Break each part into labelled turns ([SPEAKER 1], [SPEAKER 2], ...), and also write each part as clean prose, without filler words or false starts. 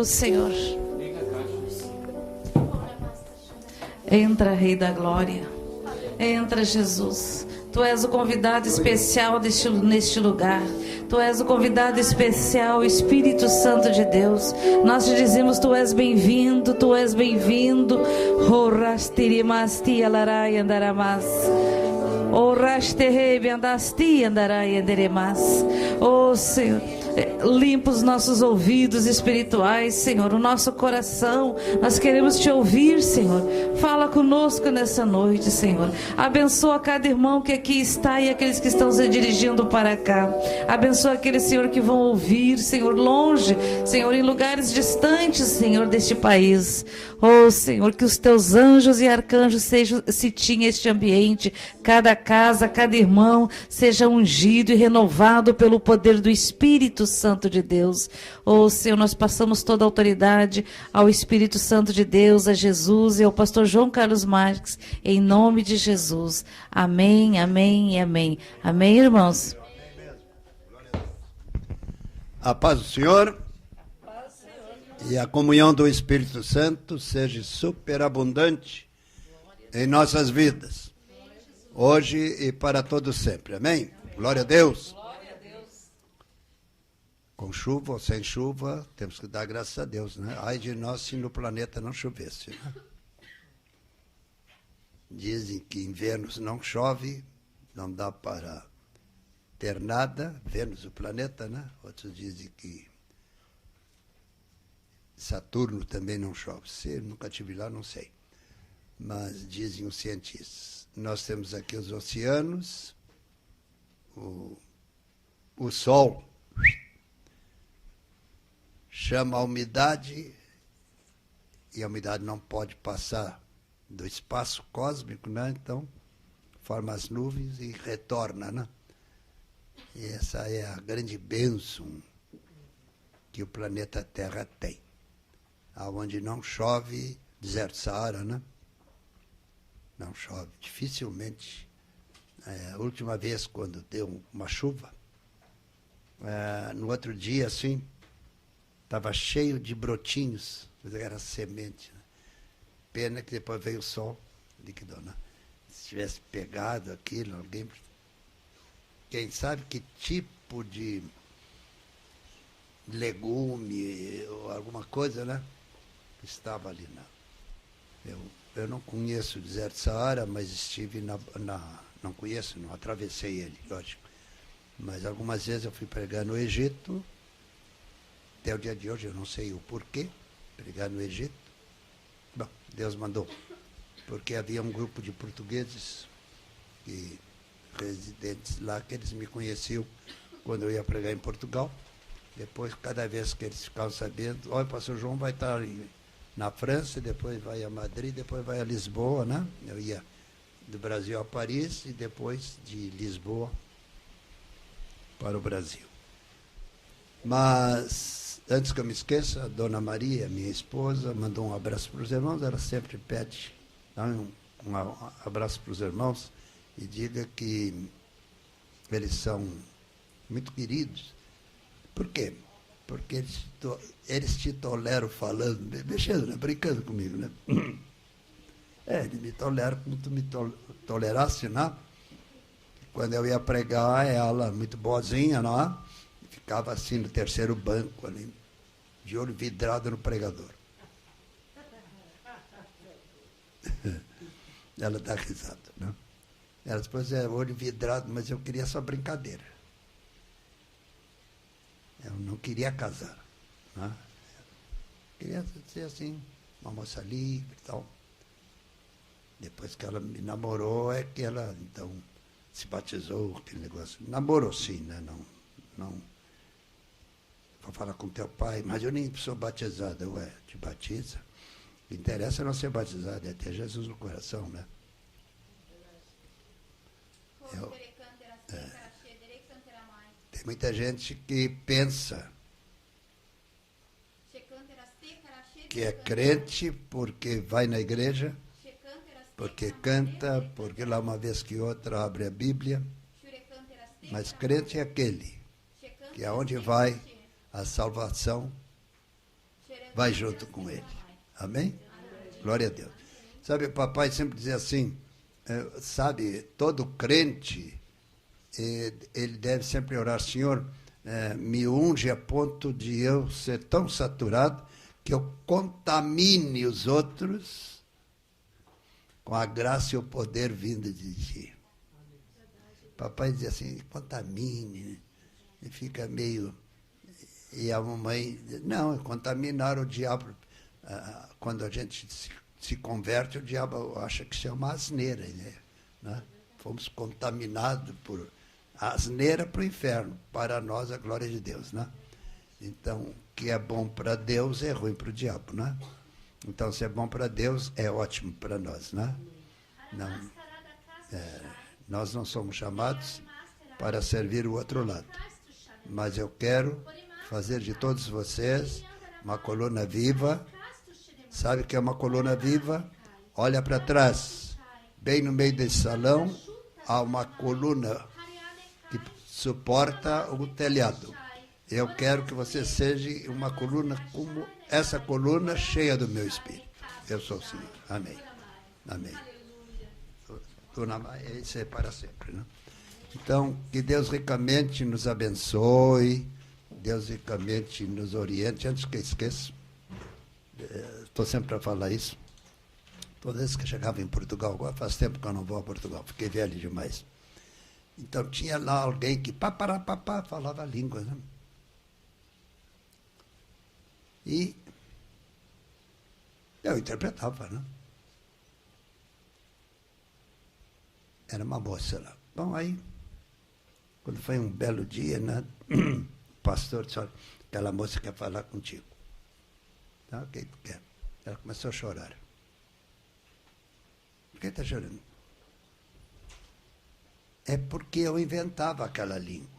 [SPEAKER 1] Oh, Senhor. Entra, Rei da Glória. Entra, Jesus. Tu és o convidado especial neste lugar. Tu és o convidado especial, Espírito Santo de Deus. Nós te dizemos, tu és bem-vindo, tu és bem-vindo. Oh, Senhor, limpa os nossos ouvidos espirituais, Senhor, o nosso coração. Nós queremos te ouvir, Senhor. Fala conosco nessa noite, Senhor. Abençoa cada irmão que aqui está e aqueles que estão se dirigindo para cá. Abençoa aqueles, Senhor, que vão ouvir, Senhor, longe, Senhor, em lugares distantes, Senhor, deste país. Oh, Senhor, que os teus anjos e arcanjos sitem este ambiente. Cada casa, cada irmão seja ungido e renovado pelo poder do Espírito Santo de Deus. Oh, Senhor, nós passamos toda a autoridade ao Espírito Santo de Deus, a Jesus e ao pastor João Carlos Marques, em nome de Jesus. Amém, amém e amém. Amém, irmãos?
[SPEAKER 2] A paz do Senhor e a comunhão do Espírito Santo seja superabundante em nossas vidas, hoje e para todo sempre. Amém? Glória a Deus. Com chuva ou sem chuva, temos que dar graças a Deus, né? Ai de nós se no planeta não chovesse, né? Dizem que em Vênus não chove, não dá para ter nada, Vênus, o planeta, né? Outros dizem que Saturno também não chove. Se eu nunca estive lá, não sei. Mas dizem os cientistas. Nós temos aqui os oceanos, o Sol chama a umidade, e a umidade não pode passar do espaço cósmico, né? Então forma as nuvens e retorna, né? E essa é a grande bênção que o planeta Terra tem. Aonde não chove, deserto Saara, né? Não chove, dificilmente. A última vez, quando deu uma chuva, no outro dia, assim, estava cheio de brotinhos, era semente. Né? Pena que depois veio o sol, liquidou, né? Se tivesse pegado aquilo, alguém... Quem sabe que tipo de legume ou alguma coisa, né? Estava ali. Eu não conheço o deserto Saara, mas estive não conheço, não atravessei ele, lógico. Mas algumas vezes eu fui pregar no Egito. Até o dia de hoje eu não sei o porquê pregar no Egito. Bom, Deus mandou. Porque havia um grupo de portugueses residentes lá, que eles me conheciam quando eu ia pregar em Portugal. Depois, cada vez que eles ficavam sabendo, olha, o pastor João vai estar na França, depois vai a Madrid, depois vai a Lisboa, né? Eu ia do Brasil a Paris e depois de Lisboa para o Brasil. Mas, antes que eu me esqueça, a dona Maria, minha esposa, mandou um abraço para os irmãos. Ela sempre pede um abraço para os irmãos e diga que eles são muito queridos. Por quê? Porque eles te toleram falando, mexendo, né? Brincando comigo, né? Eles me toleram como tu me tolerasse, né? Quando eu ia pregar, ela, muito boazinha, né? Ficava assim no terceiro banco ali, de olho vidrado no pregador. Ela dá risada, né? Ela depois olho vidrado, mas eu queria só brincadeira. Eu não queria casar, né? Queria ser assim, uma moça livre e tal. Depois que ela me namorou, é que ela, então, se batizou, aquele negócio. Namorou sim, né? Não. Vou falar com teu pai, mas eu nem sou batizado. Te batiza. O que interessa é não ser batizado, é ter Jesus no coração, né? Tem muita gente que pensa que é crente porque vai na igreja, porque canta, porque lá uma vez que outra abre a Bíblia. Mas crente é aquele que aonde vai a salvação vai junto com ele. Amém? Glória a Deus. Sabe, o papai sempre dizia assim, sabe, todo crente, ele deve sempre orar, Senhor, me unge a ponto de eu ser tão saturado que eu contamine os outros com a graça e o poder vindo de ti. Papai dizia assim, contamine, e fica meio... E a mamãe, não, contaminar o diabo. Quando a gente se converte, o diabo acha que isso é uma asneira. Né? Fomos contaminados por asneira para o inferno. Para nós, a glória de Deus. Né? Então, o que é bom para Deus é ruim para o diabo. Né? Então, se é bom para Deus, é ótimo para nós. Né? Não, nós não somos chamados para servir o outro lado. Mas eu quero fazer de todos vocês uma coluna viva. Sabe o que é uma coluna viva? Olha para trás. Bem no meio desse salão, há uma coluna que suporta o telhado. Eu quero que você seja uma coluna como essa coluna cheia do meu Espírito. Eu sou o Senhor. Amém. Amém. Isso é para sempre, né? Então, que Deus ricamente nos abençoe, Deus ricamente nos oriente. Antes que eu esqueça, estou sempre para falar isso. Toda vez que eu chegava em Portugal, agora faz tempo que eu não vou a Portugal, fiquei velho demais. Então, tinha lá alguém que papá falava a língua, né? E eu interpretava, né? Era uma moça lá. Bom, aí, quando foi um belo dia, né? O pastor disse, olha, aquela moça quer falar contigo. Tá, ok, quer. Ela começou a chorar. Por que está chorando? É porque eu inventava aquela língua.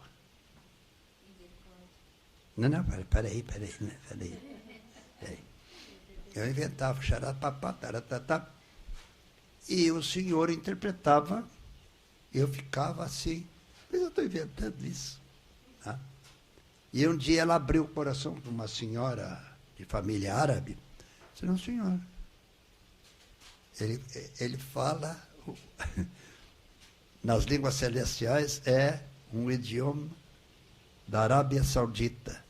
[SPEAKER 2] Não, peraí. Eu inventava, xaratapá, taratatá, e o senhor interpretava, eu ficava assim, mas eu estou inventando isso. Tá? E um dia ela abriu o coração para uma senhora de família árabe. Disse, não, senhor. Ele fala, nas línguas celestiais, é um idioma da Arábia Saudita.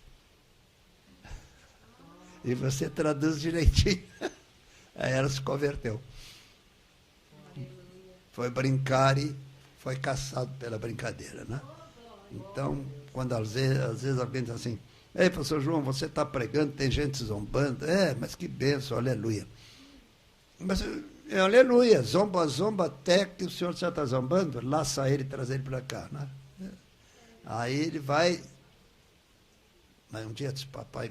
[SPEAKER 2] E você traduz direitinho. Aí ela se converteu. Foi brincar e foi caçado pela brincadeira, né? Então, quando às vezes alguém diz assim, ei, pastor João, você está pregando, tem gente zombando. Mas que bênção, aleluia. Mas, aleluia, zomba até que o senhor já está zombando, laça ele e traz ele para cá, né? Aí ele vai, mas um dia disse, papai,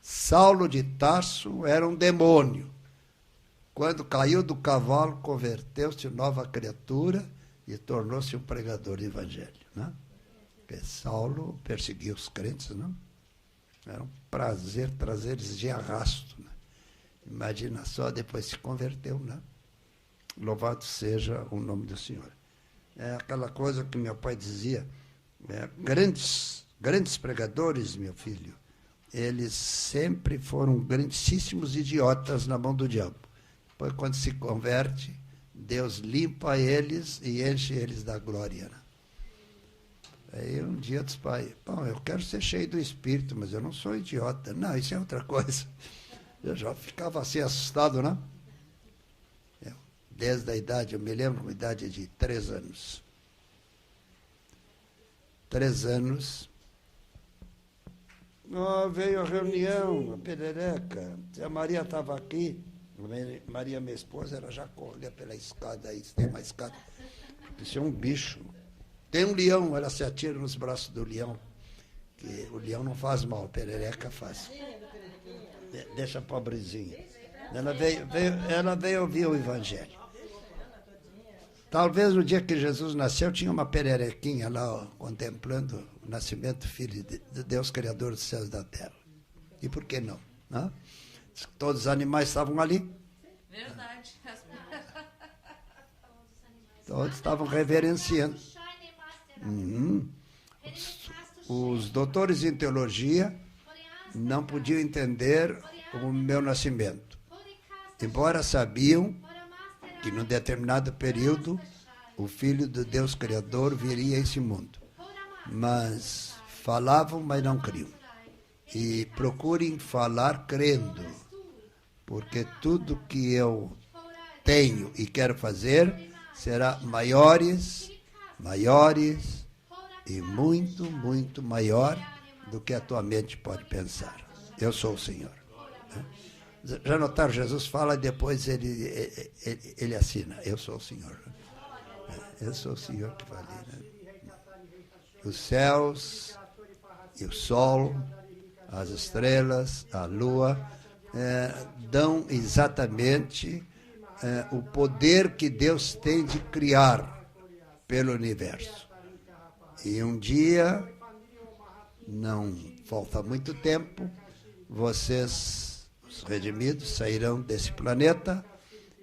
[SPEAKER 2] Saulo de Tarso era um demônio. Quando caiu do cavalo, converteu-se em nova criatura e tornou-se um pregador do evangelho. Né? Porque Saulo perseguia os crentes, não? Era um prazer trazer eles de arrasto. Né? Imagina só, depois se converteu. Né? Louvado seja o nome do Senhor. É aquela coisa que meu pai dizia, grandes pregadores, meu filho, eles sempre foram grandíssimos idiotas na mão do diabo. Depois, quando se converte, Deus limpa eles e enche eles da glória. Né? Aí um dia eu disse, pai, bom, eu quero ser cheio do Espírito, mas eu não sou idiota. Não, isso é outra coisa. Eu já ficava assim assustado, né? Desde a idade, eu me lembro, uma idade de 3 anos. 3 anos. Veio a reunião, a perereca. A Maria estava aqui. Maria, minha esposa, ela já corria pela escada aí, tem uma escada. Isso é um bicho. Tem um leão, ela se atira nos braços do leão. Que o leão não faz mal, a perereca faz. Deixa a pobrezinha. Ela veio ouvir o evangelho. Talvez no dia que Jesus nasceu, tinha uma pererequinha lá, ó, contemplando o nascimento do Filho de Deus, Criador dos céus e da terra. E por que não? Não? Todos os animais estavam ali.
[SPEAKER 1] Verdade.
[SPEAKER 2] Todos estavam reverenciando. Os doutores em teologia não podiam entender o meu nascimento, embora sabiam que num determinado período o Filho do Deus Criador viria a esse mundo. Mas falavam, mas não criam. E procurem falar crendo, porque tudo que eu tenho e quero fazer será maiores e muito, muito maior do que a tua mente pode pensar. Eu sou o Senhor. Já notaram? Jesus fala e depois ele assina. Eu sou o Senhor. Eu sou o Senhor que falei. Né? Os céus e o sol, as estrelas, a lua, dão exatamente o poder que Deus tem de criar pelo universo. E um dia, não falta muito tempo, vocês, os redimidos, sairão desse planeta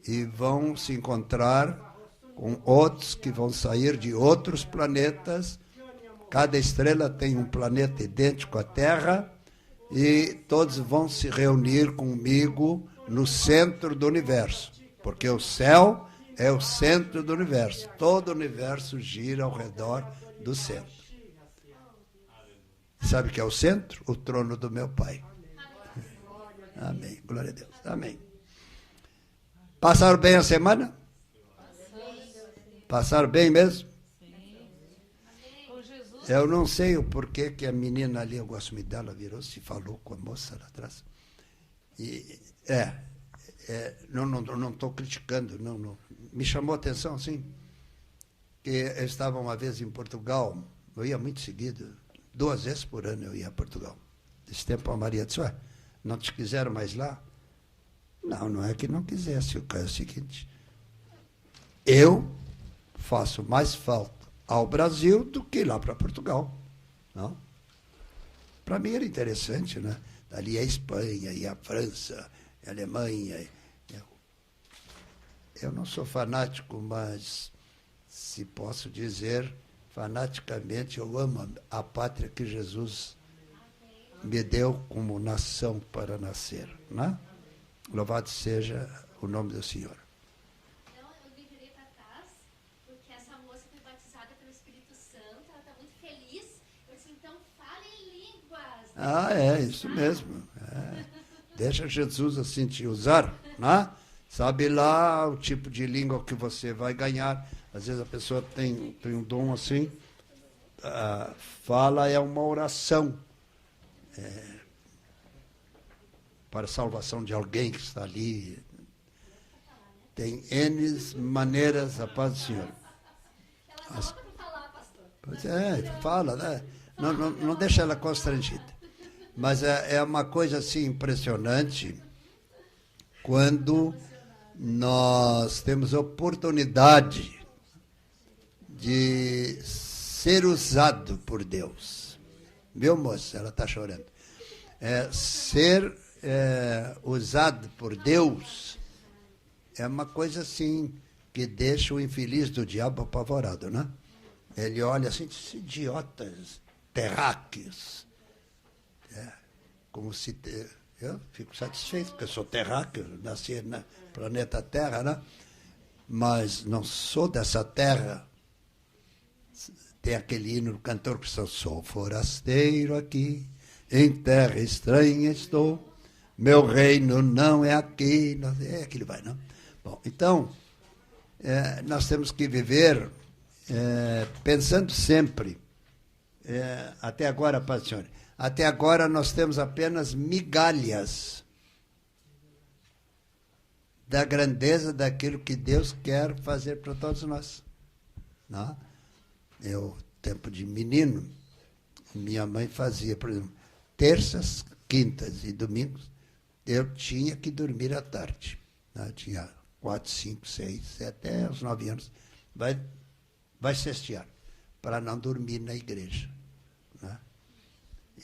[SPEAKER 2] e vão se encontrar com outros que vão sair de outros planetas. Cada estrela tem um planeta idêntico à Terra e todos vão se reunir comigo no centro do universo, porque o céu é o centro do universo. Todo o universo gira ao redor do centro. Sabe o que é o centro? O trono do meu Pai. Amém. Glória a Deus. Amém. Passaram bem a semana? Passaram bem mesmo? Eu não sei o porquê que a menina ali, eu gosto muito dela, virou-se e falou com a moça lá atrás. E, não estou criticando, não. Me chamou a atenção, sim, que eu estava uma vez em Portugal, eu ia muito seguido, 2 vezes por ano eu ia a Portugal. Esse tempo a Maria disse, não te quiseram mais lá? Não é que não quisesse, o caso é o seguinte, eu faço mais falta ao Brasil do que ir lá para Portugal. Não? Para mim era interessante, né? Dali a Espanha, e a França, a Alemanha. Eu não sou fanático, mas, se posso dizer, fanaticamente, eu amo a pátria que Jesus me deu como nação para nascer. Né? Louvado seja o nome do Senhor.
[SPEAKER 3] Então, eu me virei para trás, porque essa moça foi batizada pelo Espírito Santo, ela está muito feliz. Eu disse, então, fale em línguas.
[SPEAKER 2] É isso mesmo. Deixa Jesus assim te usar, né? Sabe lá o tipo de língua que você vai ganhar. Às vezes a pessoa tem um dom assim, fala é uma oração para a salvação de alguém que está ali. Tem N maneiras, a paz do Senhor.
[SPEAKER 3] Ela volta para falar, pastor.
[SPEAKER 2] Pois fala, né? Não deixa ela constrangida. Mas é uma coisa assim impressionante quando nós temos a oportunidade de ser usado por Deus. Viu, moça? Ela está chorando. Ser usado por Deus é uma coisa assim que deixa o infeliz do diabo apavorado, né? Ele olha assim, esses idiotas terráqueos. Como se... Eu fico satisfeito, porque eu sou terráqueo, nasci no planeta Terra, né? Mas não sou dessa terra. Tem aquele hino do cantor cristão, sou forasteiro aqui, em terra estranha estou, meu reino não é aqui, aquilo vai, não? Bom, então, nós temos que viver pensando sempre, até agora, Pai Senhor, até agora nós temos apenas migalhas da grandeza daquilo que Deus quer fazer para todos nós. Não? Eu, tempo de menino, minha mãe fazia, por exemplo, terças, quintas e domingos, eu tinha que dormir à tarde. Né? Eu tinha 4, 5, 6, até os 9 anos. Vai cestear, para não dormir na igreja. Né?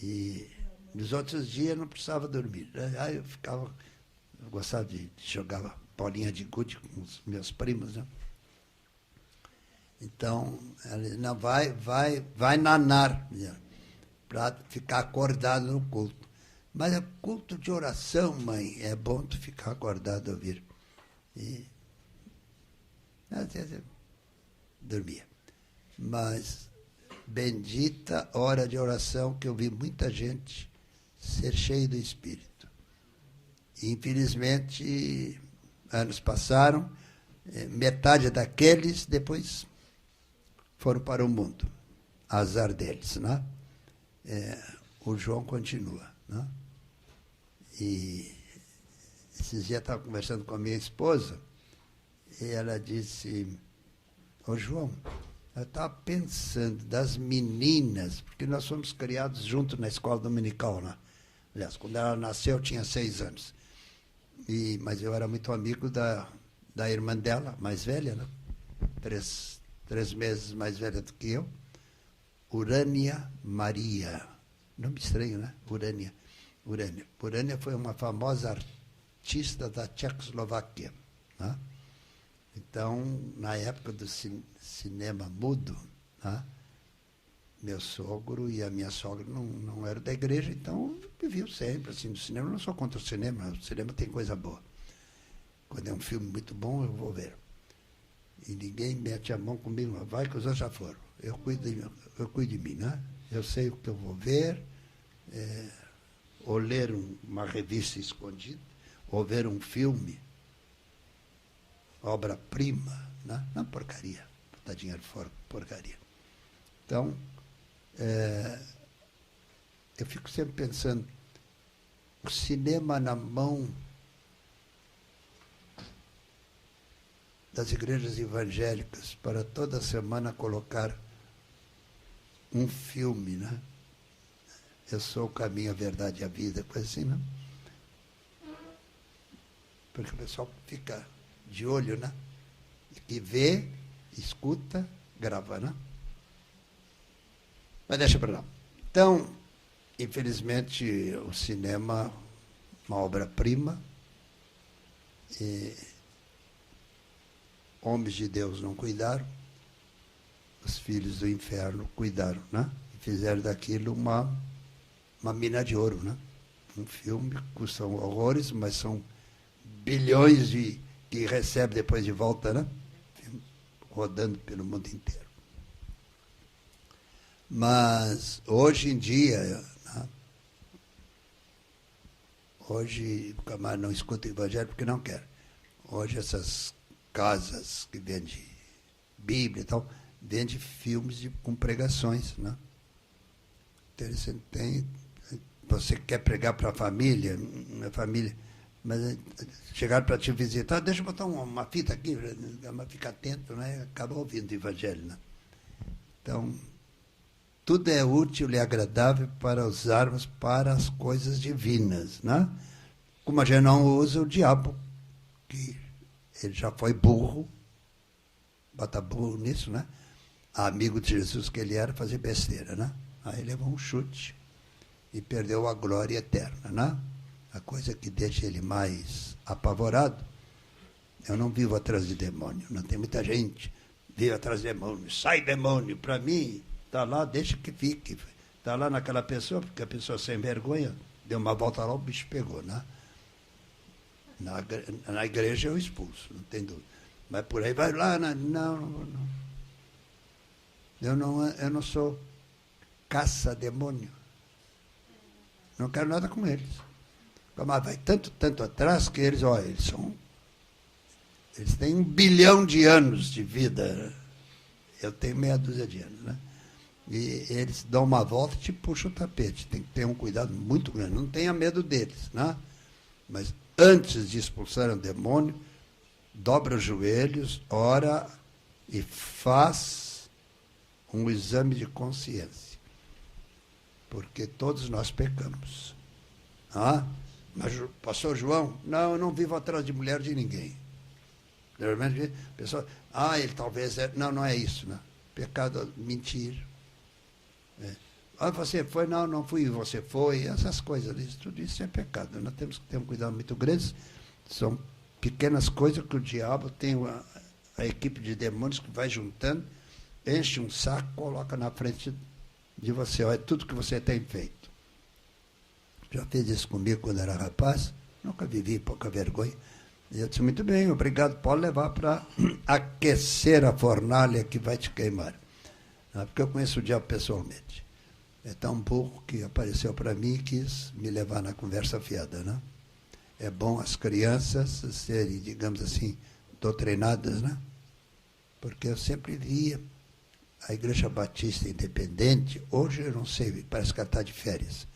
[SPEAKER 2] E nos outros dias não precisava dormir. Aí eu gostava de jogar bolinha de gude com os meus primos, né? Então, ela não vai nanar para ficar acordado no culto. Mas é culto de oração, mãe, é bom tu ficar acordado a ouvir. E às vezes eu dormia. Mas bendita hora de oração, que eu vi muita gente ser cheio do Espírito. E, infelizmente, anos passaram, metade daqueles depois foram para o mundo. Azar deles, né? O João continua, né? E esses dias eu estava conversando com a minha esposa e ela disse: ô João, eu estava pensando das meninas, porque nós fomos criados juntos na escola dominical, né? Aliás, quando ela nasceu, eu tinha 6 anos. Mas eu era muito amigo da irmã dela, mais velha, né? 3 meses mais velha do que eu. Urânia Maria. Nome estranho, né? Urânia. Urânia foi uma famosa artista da Tchecoslováquia, né? Então, na época do cinema mudo, né? Meu sogro e a minha sogra não eram da igreja, então viviam sempre assim, do cinema. Eu não sou contra o cinema tem coisa boa. Quando é um filme muito bom, eu vou ver. E ninguém mete a mão comigo, vai que os outros já foram. Eu cuido de mim, né? Eu sei o que eu vou ver, ou ler uma revista escondida, ou ver um filme, obra-prima, né? Não, porcaria, botar dinheiro fora, porcaria. Então, eu fico sempre pensando, o cinema na mão das igrejas evangélicas, para toda semana colocar um filme, né? Eu sou o caminho, a verdade e a vida, coisa assim, né? Porque o pessoal fica de olho, né? E vê, escuta, grava, né? Mas deixa para lá. Então, infelizmente, o cinema, uma obra-prima, homens de Deus não cuidaram, os filhos do inferno cuidaram, né? E fizeram daquilo uma mina de ouro, né? Um filme que custa horrores, mas são bilhões que recebe depois de volta, né? Rodando pelo mundo inteiro. Mas hoje em dia, né? Hoje o camarada não escuta o evangelho porque não quer. Hoje essas casas que vendem Bíblia e tal, vendem filmes com pregações, né? Interessante, você quer pregar para a família, mas chegaram para te visitar, deixa eu botar uma fita aqui, mas fica atento, né? Acaba ouvindo o evangelho, né? Então, tudo é útil e agradável para usarmos para as coisas divinas, né? Como a gente não usa o diabo, que ele já foi burro, bota burro nisso, né? Amigo de Jesus que ele era, fazer besteira, né? Aí levou um chute e perdeu a glória eterna, né? A coisa que deixa ele mais apavorado, eu não vivo atrás de demônio, não tem muita gente vive atrás de demônio, sai demônio, para mim, está lá, deixa que fique, está lá naquela pessoa, porque a pessoa sem vergonha, deu uma volta lá, o bicho pegou, né? Na igreja eu expulso, não tem dúvida. Mas por aí vai lá, não. Eu não sou caça-demônio. Não quero nada com eles. Mas vai tanto atrás que eles têm 1 bilhão de anos de vida. Eu tenho meia dúzia de anos, né? E eles dão uma volta e te puxam o tapete. Tem que ter um cuidado muito grande. Não tenha medo deles, né? Mas antes de expulsar o demônio, dobra os joelhos, ora e faz um exame de consciência. Porque todos nós pecamos. Mas, pastor João, não, eu não vivo atrás de mulher de ninguém. Geralmente, a pessoa, ele talvez é. Não é isso, né? Pecado, mentir. Você foi? Não fui, você foi. Essas coisas, tudo isso é pecado. Nós temos que ter um cuidado muito grande. São pequenas coisas que o diabo tem a equipe de demônios que vai juntando, enche um saco, coloca na frente de você. Olha tudo que você tem feito. já fez isso comigo quando era rapaz, nunca vivi, pouca vergonha. E eu disse, muito bem, obrigado, pode levar para aquecer a fornalha que vai te queimar. Porque eu conheço o diabo pessoalmente. É tão burro que apareceu para mim e quis me levar na conversa fiada, né? É bom as crianças serem, digamos assim, doutrinadas, né? Porque eu sempre via a Igreja Batista Independente, hoje eu não sei, parece que ela está de férias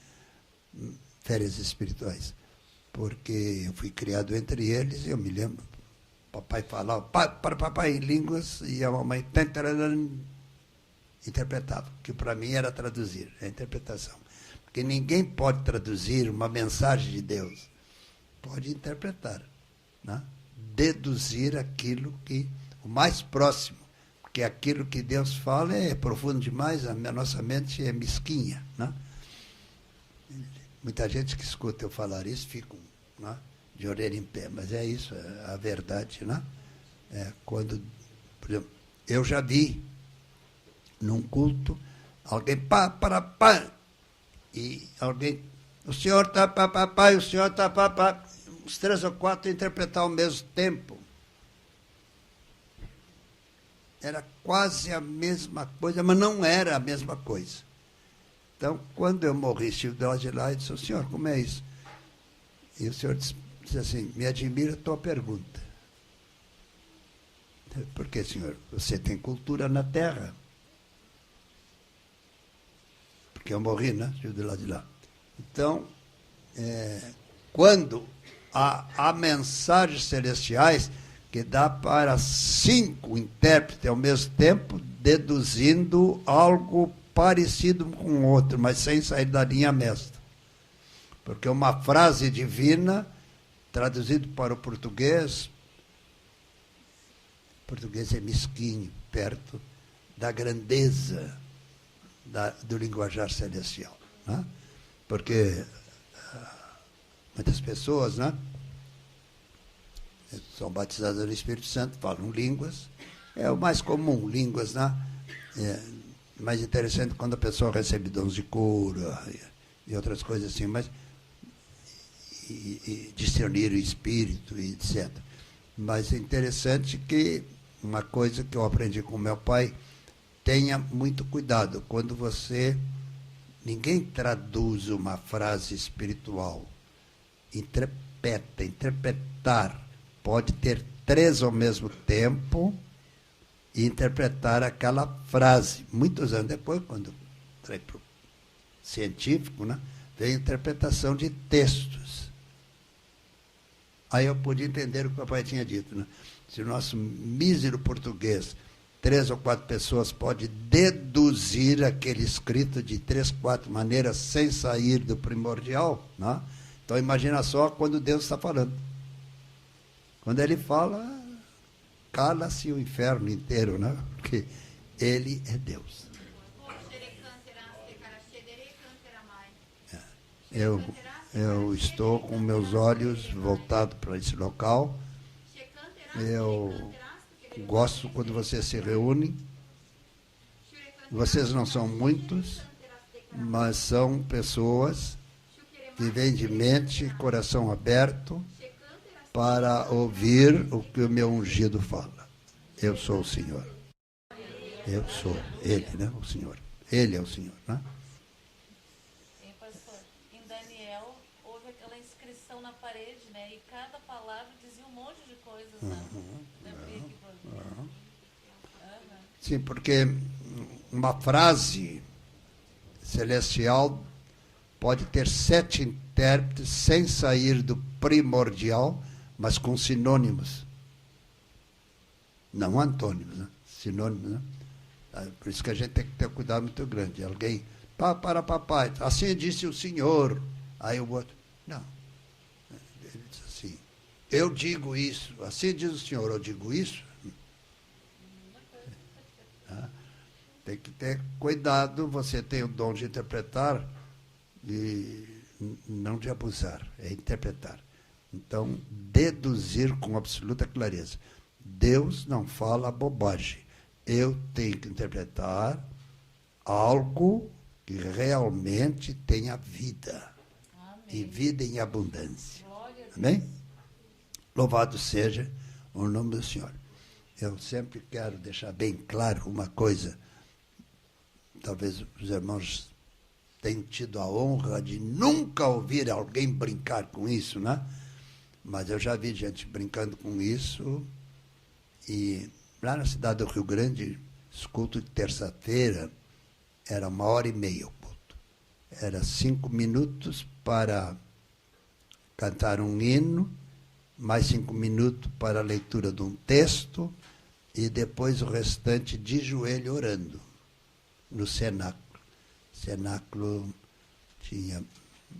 [SPEAKER 2] espirituais, porque eu fui criado entre eles e eu me lembro, papai falava, para papai em línguas, e a mamãe interpretava, que para mim era traduzir, a interpretação. Porque ninguém pode traduzir uma mensagem de Deus, pode interpretar, né? Deduzir aquilo que, o mais próximo, porque aquilo que Deus fala é profundo demais, a nossa mente é mesquinha, né? Muita gente que escuta eu falar isso fica, né, de orelha em pé, mas é isso, é a verdade, né? Quando, por exemplo, eu já vi num culto alguém pá, e alguém, o senhor está pá, e o senhor está pá, os 3 ou 4 interpretar ao mesmo tempo. Era quase a mesma coisa, mas não era a mesma coisa. Então, quando eu morri, estive de lá e disse, senhor, como é isso? E o senhor disse assim, me admira a tua pergunta. Por quê, senhor? Você tem cultura na terra. Porque eu morri, né? Estive do lado de lá. Então, quando há mensagens celestiais que dá para 5 intérpretes ao mesmo tempo, deduzindo algo parecido com o outro, mas sem sair da linha mestra. Porque uma frase divina, traduzido para o português é mesquinho, perto da grandeza do linguajar celestial. Né? Porque muitas pessoas, né, são batizadas no Espírito Santo, falam línguas, é o mais comum, línguas, né? Mais interessante quando a pessoa recebe dons de cura e outras coisas assim, mas e discernir o espírito, e etc. Mas é interessante que uma coisa que eu aprendi com meu pai, tenha muito cuidado quando ninguém traduz uma frase espiritual, interpretar, pode ter 3 ao mesmo tempo e interpretar aquela frase. Muitos anos depois, quando entrei para o científico, né, veio a interpretação de textos. Aí eu pude entender o que o papai tinha dito. Né? Se o nosso mísero português, 3 ou 4 pessoas podem deduzir aquele escrito de 3, 4 maneiras sem sair do primordial, né? Então imagina só quando Deus está falando. Quando ele fala, cala-se o inferno inteiro, né? Porque ele é Deus. Eu estou com meus olhos voltados para esse local. Eu gosto quando vocês se reúnem. Vocês não são muitos, mas são pessoas que vêm de mente, coração aberto, para ouvir o que o meu ungido fala. Eu sou o Senhor. Eu sou Ele, né? O Senhor. Ele é o Senhor, né?
[SPEAKER 1] Sim, pastor. Em Daniel, houve aquela inscrição na parede, né? E cada palavra dizia um monte de coisas, né?
[SPEAKER 2] Sim, porque uma frase celestial pode ter 7 intérpretes sem sair do primordial, mas com sinônimos. Não antônimos, né? Sinônimos, né? Por isso que a gente tem que ter um cuidado muito grande. Alguém, para papai, assim disse o Senhor. Aí o outro, não. Ele diz assim, eu digo isso, assim diz o Senhor, eu digo isso. Tem que ter cuidado, você tem o dom de interpretar e não de abusar, é interpretar. Então, deduzir com absoluta clareza. Deus não fala bobagem. Eu tenho que interpretar algo que realmente tenha vida.
[SPEAKER 1] Amém.
[SPEAKER 2] e vida em abundância. Amém? Louvado seja o nome do Senhor. Eu sempre quero deixar bem claro uma coisa. Talvez os irmãos tenham tido a honra de nunca ouvir alguém brincar com isso, né? Mas eu já vi gente brincando com isso. E lá na cidade do Rio Grande, os cultos de terça-feira era 1h30 o culto. Era 5 minutos para cantar um hino, mais 5 minutos para a leitura de um texto, e depois o restante de joelho orando, no cenáculo. O cenáculo tinha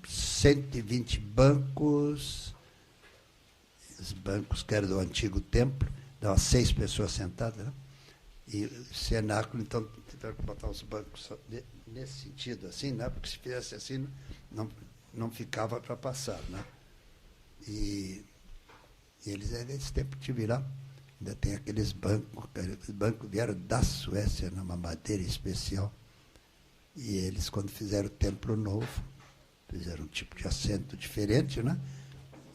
[SPEAKER 2] 120 bancos, os bancos que eram do antigo templo, dava 6 pessoas sentadas, né? E o cenáculo, então, tiveram que botar os bancos nesse sentido, assim, né? Porque se fizesse assim, não ficava para passar, né? E eles, nesse tempo, tive lá, ainda tem aqueles bancos, os bancos vieram da Suécia, numa madeira especial, e eles, quando fizeram o templo novo, fizeram um tipo de assento diferente, né?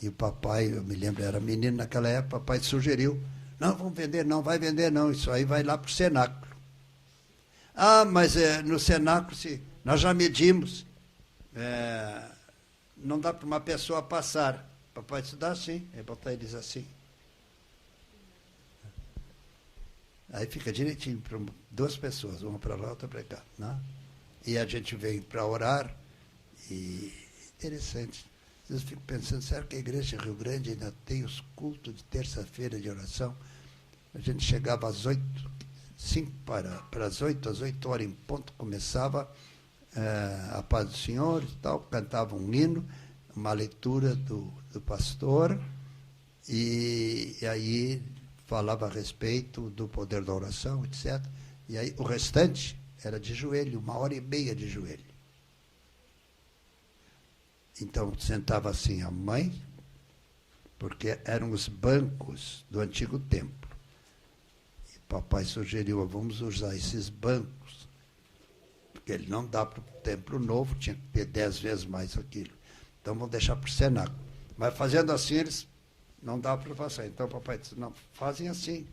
[SPEAKER 2] E o papai, eu me lembro, era menino naquela época, o papai sugeriu, não, vamos vender, não vai vender não, isso aí vai lá para o cenáculo. Ah, mas no cenáculo, nós já medimos, não dá para uma pessoa passar. Papai disse, dá sim, é botar eles assim. Aí fica direitinho para 2 pessoas, uma para lá, outra para cá, né? E a gente vem para orar, e interessante. Às vezes eu fico pensando, será que a igreja de Rio Grande ainda tem os cultos de terça-feira de oração? A gente chegava às 8, 5 para as 8, às 8 horas em ponto, começava a paz do Senhor e tal, cantava um hino, uma leitura do pastor, e aí falava a respeito do poder da oração, etc. E aí o restante era de joelho, 1h30 de joelho. Então sentava assim a mãe, porque eram os bancos do antigo templo. E papai sugeriu, vamos usar esses bancos, porque ele não dá para o templo novo, tinha que ter 10 vezes mais aquilo. Então vamos deixar para o cenáculo. Mas fazendo assim, eles não dá para passar. Então o papai disse, não, fazem assim.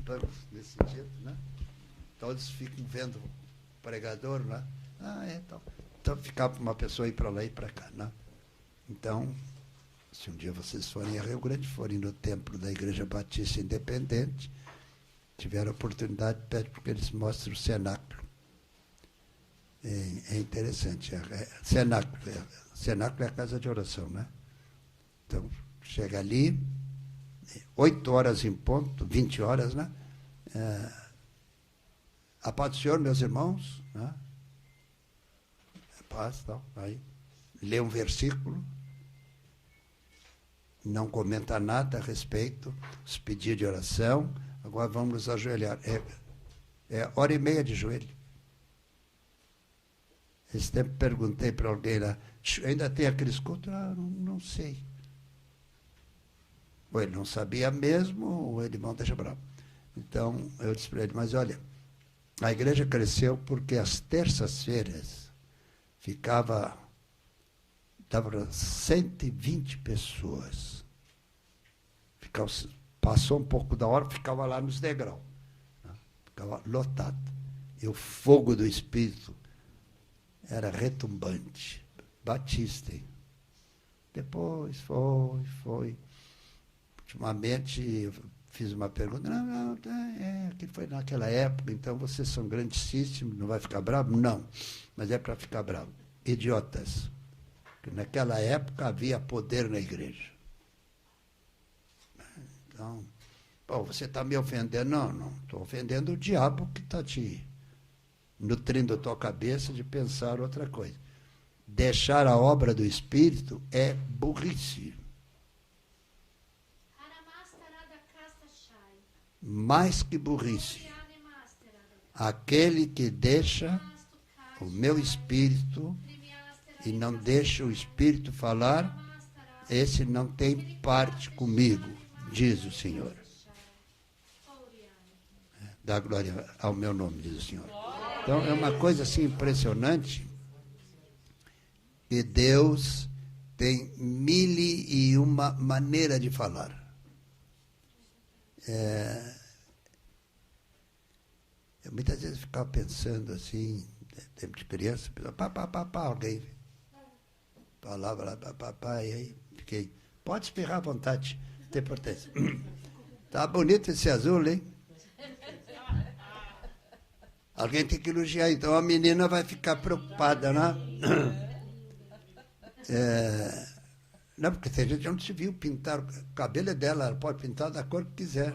[SPEAKER 2] Bancos nesse sentido, né? Todos ficam vendo o pregador, né? Então ficava uma pessoa ir para lá e para cá, né? Então, se um dia vocês forem a Rio Grande, forem no templo da Igreja Batista Independente, tiveram a oportunidade, pede porque eles mostrem o cenáculo. É interessante. Cenáculo é a casa de oração, né? Então, chega ali, 8 horas em ponto, 20 horas, né? A paz do Senhor, meus irmãos, né? Paz, tal, aí lê um versículo, não comenta nada a respeito, os pedidos de oração, agora vamos nos ajoelhar. É 1h30 de joelho. Esse tempo perguntei para alguém lá, ainda tem aqueles cultos? Não sei. Ou ele não sabia mesmo, ou ele não deixa bravo. Então, eu disse para ele, mas olha, a igreja cresceu porque às terças-feiras dava 120 pessoas. Passou um pouco da hora, ficava lá nos degraus. Né? Ficava lotado. E o fogo do Espírito era retumbante. Batista. Hein? Depois foi. Ultimamente, eu fiz uma pergunta. Não, que foi naquela época, então vocês são grandíssimos, não vai ficar bravo? Não, mas é para ficar bravo. Idiotas. Porque naquela época havia poder na igreja. Então, você está me ofendendo? Não, estou ofendendo o diabo que está te nutrindo a tua cabeça de pensar outra coisa. Deixar a obra do Espírito é burrice. Mais que burrice. Aquele que deixa o meu Espírito e não deixa o Espírito falar, esse não tem parte comigo, diz o Senhor. Dá glória ao meu nome, diz o Senhor. Então, é uma coisa assim impressionante. que Deus tem 1001 maneira de falar. Eu muitas vezes ficava pensando assim, tempo de criança, alguém falava lá, papá, e aí fiquei, pode espirrar à vontade, não tem importância. Tá bonito esse azul, hein? Alguém tem que elogiar, então a menina vai ficar preocupada, né? Não, porque tem gente que não se viu pintar, o cabelo é dela, ela pode pintar da cor que quiser.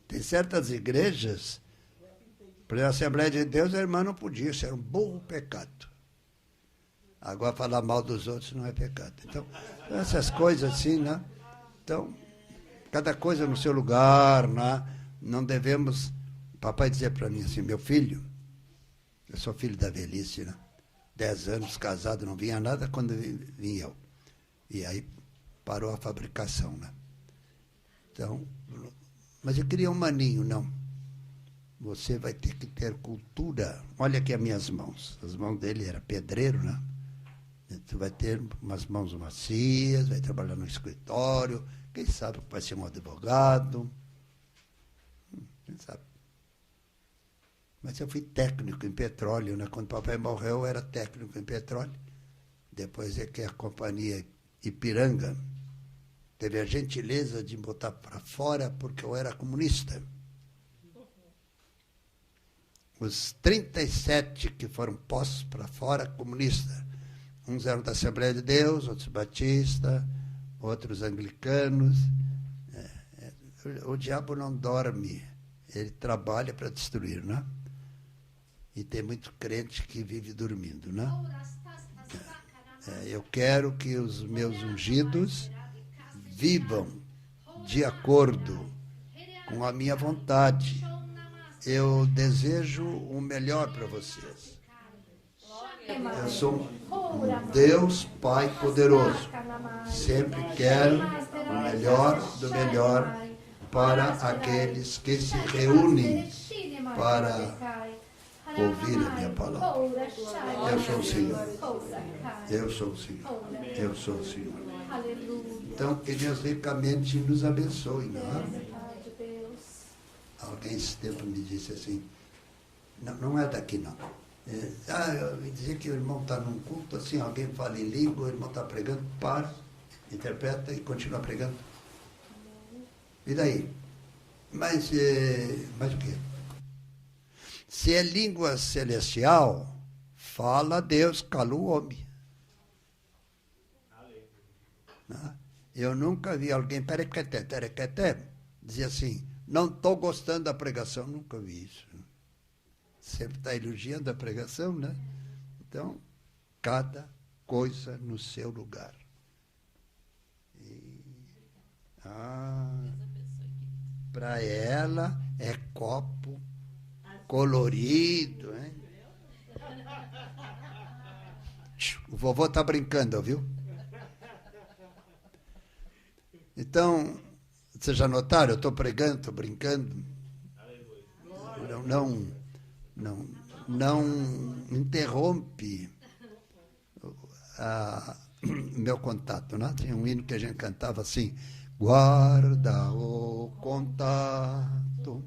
[SPEAKER 2] Tem certas igrejas, por exemplo, a Assembleia de Deus, a irmã não podia, isso era um burro pecado. Agora, falar mal dos outros não é pecado. Então, essas coisas assim, né? Então, cada coisa no seu lugar, né? Não devemos... Papai dizia para mim assim, meu filho, eu sou filho da velhice, né? 10 anos casado, não vinha nada, quando vinha eu. E aí parou a fabricação, né? Então, mas eu queria um maninho, não. Você vai ter que ter cultura. Olha aqui as minhas mãos. As mãos dele eram pedreiro, né? Tu vai ter umas mãos macias, vai trabalhar no escritório, quem sabe vai ser um advogado, quem sabe. Mas eu fui técnico em petróleo, né? Quando papai morreu, eu era técnico em petróleo. Depois é que a companhia Ipiranga teve a gentileza de me botar para fora porque eu era comunista. Os 37 que foram postos para fora, comunistas. Uns eram da Assembleia de Deus, outros batistas, outros anglicanos. O diabo não dorme, ele trabalha para destruir, né? E tem muito crente que vive dormindo, né? Eu quero que os meus ungidos vivam de acordo com a minha vontade. Eu desejo o melhor para vocês. Eu sou um Deus Pai poderoso. Sempre quero o melhor do melhor para aqueles que se reúnem para ouvir a minha palavra. Eu sou o Senhor. Eu sou o Senhor. Eu sou o Senhor. Então, que Deus ricamente nos abençoe, não é? Alguém esse tempo me disse assim, não é daqui não. Eu ouvi dizer que o irmão está num culto, assim, alguém fala em língua, o irmão está pregando, para, interpreta e continua pregando. E daí? Mas o quê? Se é língua celestial, fala Deus, cala o homem. Eu nunca vi alguém, dizia assim, não estou gostando da pregação, nunca vi isso. Sempre está elogiando a pregação, né? Então, cada coisa no seu lugar. Para ela é copo colorido, hein? O vovô está brincando, viu? Então, vocês já notaram? Eu estou pregando, estou brincando. Não interrompe meu contato, né? Tinha um hino que a gente cantava assim, guarda o contato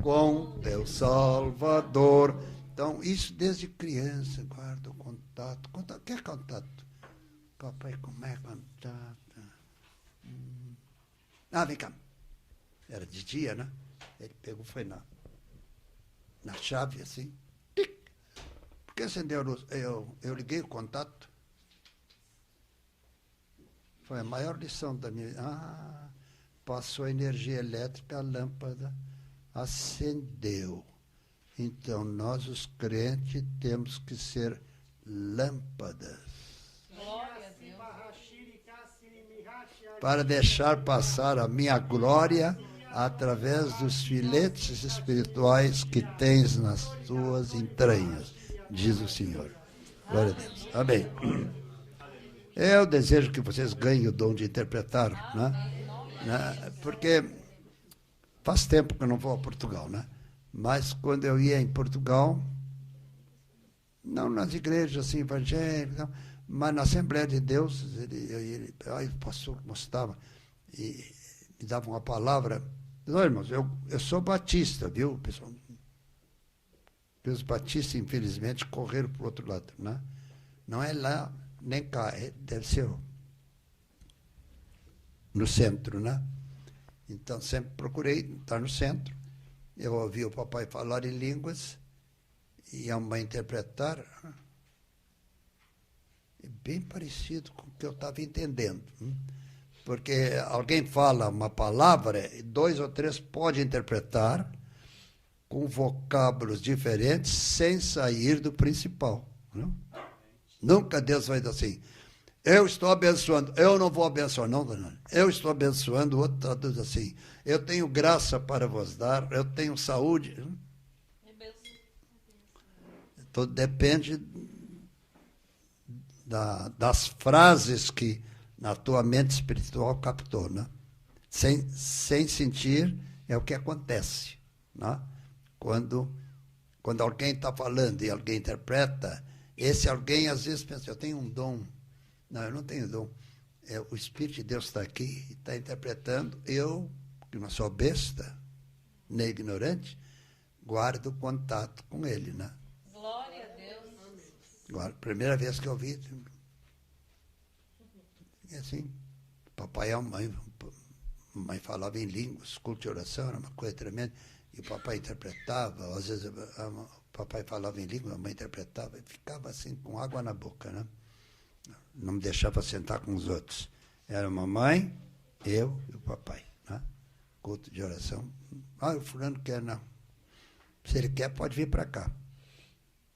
[SPEAKER 2] com teu Salvador. Então, isso desde criança, guarda o contato. O que é contato? Papai, como é contato? Vem cá. Era de dia, né? Ele pegou, foi na chave, assim. Tic. Por que acendeu a luz? Eu liguei o contato. Foi a maior lição da minha vida. Passou a energia elétrica, a lâmpada acendeu. Então, nós, os crentes, temos que ser lâmpadas. Para deixar passar a minha glória através dos filetes espirituais que tens nas tuas entranhas, diz o Senhor. Glória a Deus. Amém. Eu desejo que vocês ganhem o dom de interpretar, né? Porque faz tempo que eu não vou a Portugal, né? Mas quando eu ia em Portugal, não nas igrejas assim, evangélicas, não, mas na Assembleia de Deus, o pastor gostava e me dava uma palavra. Não, irmãos, eu sou batista, viu, pessoal? Os batistas, infelizmente, correram para o outro lado, né? Não é lá nem cá, deve ser no centro, né? Então, sempre procurei estar no centro. Eu ouvi o papai falar em línguas e a mãe interpretar. É bem parecido com o que eu estava entendendo. Porque alguém fala uma palavra, 2 ou 3 podem interpretar com vocábulos diferentes sem sair do principal. Não? Nunca Deus vai dizer assim, eu estou abençoando, eu não vou abençoar, não, eu estou abençoando, o outro diz assim, eu tenho graça para vos dar, eu tenho saúde. Tudo depende das frases que na tua mente espiritual captou, né? Sem sentir, é o que acontece, né? Quando alguém está falando e alguém interpreta, esse alguém às vezes pensa, eu tenho um dom. Não, eu não tenho dom. O Espírito de Deus está aqui e está interpretando. Eu, que não sou besta, nem ignorante, guardo contato com ele, né?
[SPEAKER 1] Glória a Deus.
[SPEAKER 2] Agora, primeira vez que eu vi, assim, papai e a mãe falava em línguas, culto de oração, era uma coisa tremenda. E o papai interpretava, às vezes o papai falava em língua, a mãe interpretava, e ficava assim com água na boca, né? Não me deixava sentar com os outros. Era a mamãe, eu e o papai, né? Culto de oração. O fulano quer, não. Se ele quer, pode vir para cá.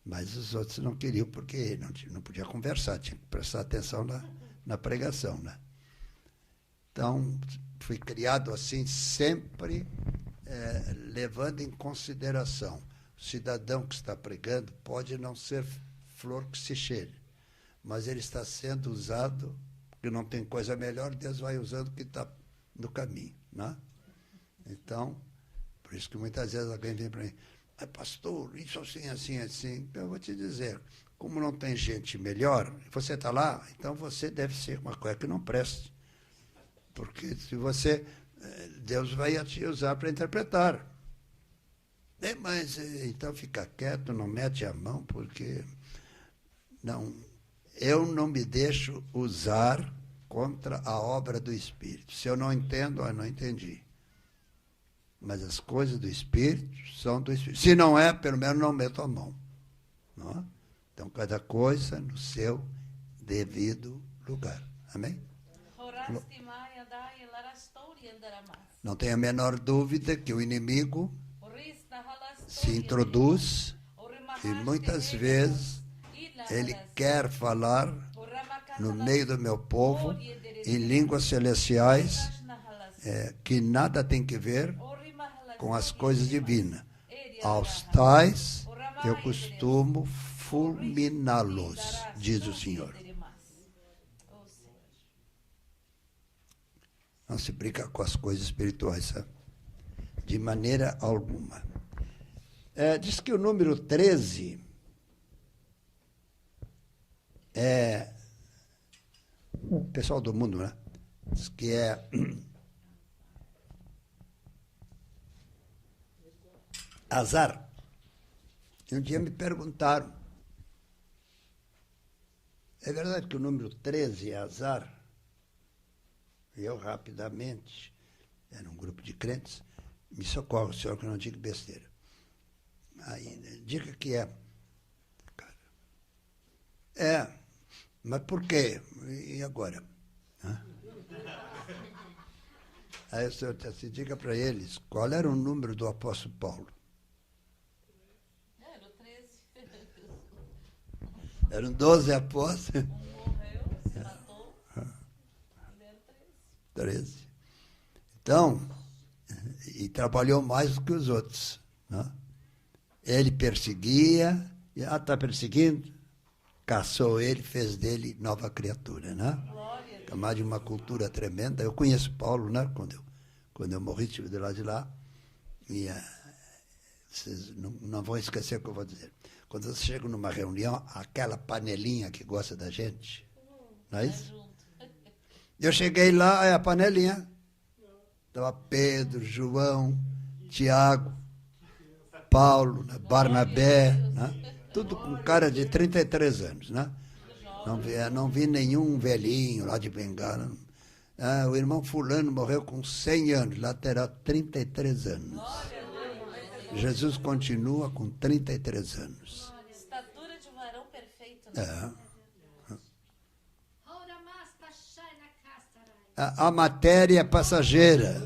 [SPEAKER 2] Mas os outros não queriam, porque não podia conversar, tinha que prestar atenção na pregação, né? Então, fui criado assim, sempre levando em consideração. O cidadão que está pregando pode não ser flor que se cheire, mas ele está sendo usado, porque não tem coisa melhor, Deus vai usando o que está no caminho, né? Então, por isso que muitas vezes alguém vem para mim, pastor, isso assim, assim, assim. Eu vou te dizer, como não tem gente melhor, você está lá, então você deve ser uma coisa que não preste. Porque se você, Deus vai te usar para interpretar. Mas então fica quieto, não mete a mão, porque não, eu não me deixo usar contra a obra do Espírito. Se eu não entendo, eu não entendi. Mas as coisas do Espírito são do Espírito. Se não é, pelo menos não meto a mão. Não? Então, cada coisa no seu devido lugar. Amém? Não tem a menor dúvida que o inimigo se introduz e muitas vezes ele quer falar no meio do meu povo em línguas celestiais que nada tem que ver com as coisas divinas. Aos tais eu costumo fulminá-los, diz o Senhor. Não se brinca com as coisas espirituais, sabe? De maneira alguma. Diz que o número 13 pessoal do mundo, né? Diz que azar. E um dia me perguntaram, é verdade que o número 13 é azar? E eu rapidamente, era um grupo de crentes, me socorre, senhor, que eu não digo besteira. Aí, diga que é. Mas por quê? E agora? Aí o senhor disse assim, diga para eles, qual era o número do apóstolo Paulo?
[SPEAKER 1] Era o 13.
[SPEAKER 2] Eram 12 apóstolos.
[SPEAKER 1] Um morreu, se matou, ele era
[SPEAKER 2] 13. Então, e trabalhou mais do que os outros, né? Ele perseguia, está perseguindo, caçou ele, fez dele nova criatura, né? Chamado de uma cultura tremenda. Eu conheço Paulo, né? Quando eu morri, estive do lado de lá, e Vocês não vão esquecer o que eu vou dizer. Quando vocês chegam numa reunião, aquela panelinha que gosta da gente, não é isso? Eu cheguei lá, é a panelinha. Estava Pedro, João, Tiago, Paulo, né? Barnabé, né? Tudo com cara de 33 anos. Né? Não vi nenhum velhinho lá de Bengala. O irmão fulano morreu com 100 anos, lá terá 33 anos. Jesus continua com 33 anos.
[SPEAKER 1] Estatura de varão perfeito. Né?
[SPEAKER 2] A matéria é passageira.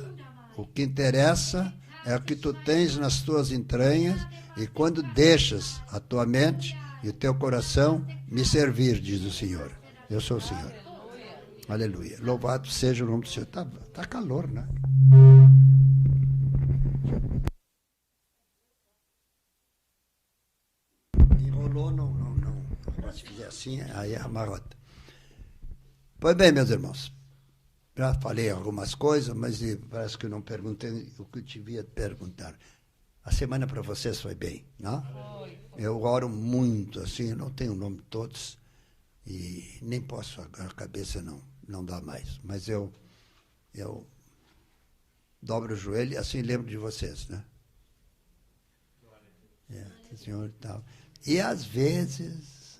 [SPEAKER 2] O que interessa é o que tu tens nas tuas entranhas, e quando deixas a tua mente e o teu coração me servir, diz o Senhor. Eu sou o Senhor. Aleluia. Louvado seja o nome do Senhor. Tá calor, né? Enrolou, não. Se fizer assim, aí é a marota. Pois bem, meus irmãos. Já falei algumas coisas, mas parece que eu não perguntei o que eu devia perguntar. A semana para vocês foi bem, não? Eu oro muito, assim, eu não tenho o nome de todos, e nem posso, a cabeça não dá mais. Mas eu dobro o joelho e assim lembro de vocês, né? Senhor, tal. E às vezes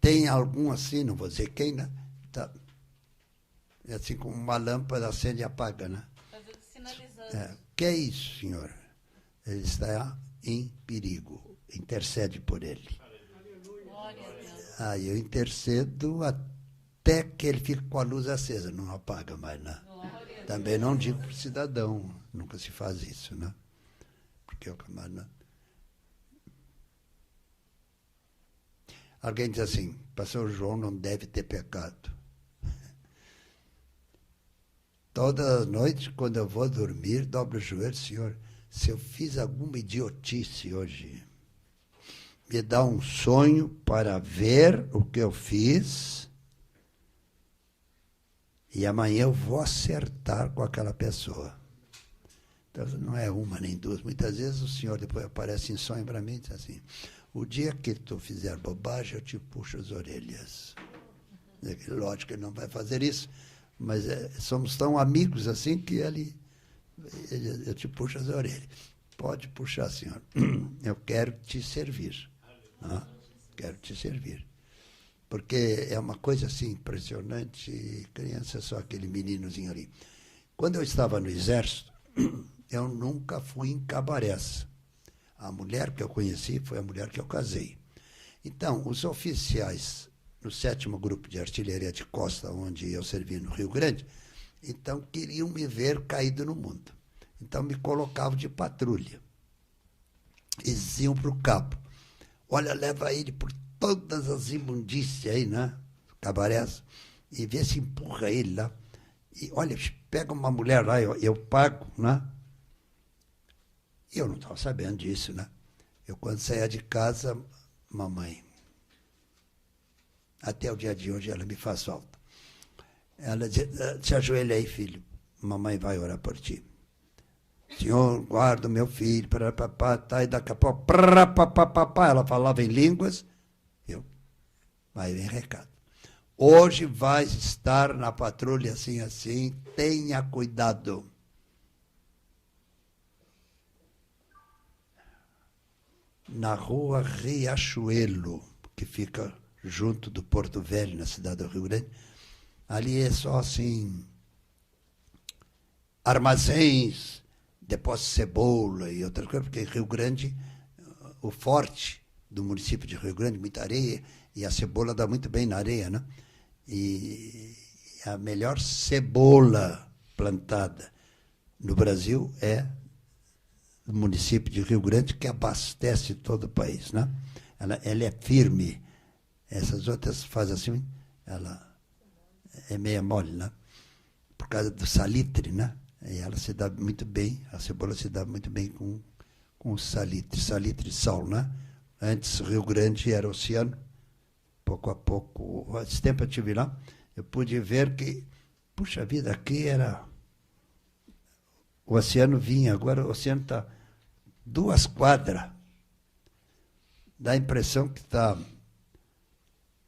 [SPEAKER 2] tem algum assim, não vou dizer quem, né? Tá. É assim como uma lâmpada acende e apaga, né? Sinalizando. Que é isso, Senhor? Ele está em perigo. Intercede por ele. Eu intercedo até que ele fique com a luz acesa. Não apaga mais, né? Também não digo para o cidadão. Nunca se faz isso, né? Porque o camarada... Alguém diz assim, pastor João não deve ter pecado. Toda noite, quando eu vou dormir, dobro o joelho, Senhor, se eu fiz alguma idiotice hoje, me dá um sonho para ver o que eu fiz e amanhã eu vou acertar com aquela pessoa. Então, não é uma nem duas. Muitas vezes o Senhor depois aparece em sonho para mim e diz assim, o dia que tu fizer bobagem, eu te puxo as orelhas. Lógico que ele não vai fazer isso, mas somos tão amigos assim que eu te puxo as orelhas. Pode puxar, Senhor. Eu quero te servir. Não? Quero te servir. Porque é uma coisa assim impressionante. Criança é só aquele meninozinho ali. Quando eu estava no exército, eu nunca fui em cabarés. A mulher que eu conheci foi a mulher que eu casei. Então, os oficiais no 7º Grupo de Artilharia de Costa, onde eu servi no Rio Grande, então queriam me ver caído no mundo. Então me colocavam de patrulha. E diziam para o cabo, olha, leva ele por todas as imundícias aí, né? Cabarés, e vê se empurra ele lá. E olha, pega uma mulher lá, eu pago, né? E eu não estava sabendo disso, né? Eu, quando saía de casa, mamãe, até o dia de hoje ela me faz falta. Ela diz, se ajoelha aí, filho, mamãe vai orar por ti. Senhor, guarda o meu filho, tá, e daqui a pouco, ela falava em línguas, aí vem recado. Hoje vai estar na patrulha assim, tenha cuidado. Na rua Riachuelo, que fica junto do Porto Velho, na cidade do Rio Grande, ali é só assim, armazéns, depósito de cebola e outras coisas, porque Rio Grande, o forte do município de Rio Grande, muita areia, e a cebola dá muito bem na areia, né? E a melhor cebola plantada no Brasil é do município de Rio Grande, que abastece todo o país, né? Ela é firme. Essas outras fazem assim, ela é meia mole, né? Por causa do salitre, né? E ela se dá muito bem, a cebola se dá muito bem com o salitre e sal, né? Antes Rio Grande era oceano, pouco a pouco, esse tempo eu estive lá, eu pude ver que, puxa vida, aqui era... O oceano vinha, agora o oceano está 2 quadras. Dá a impressão que está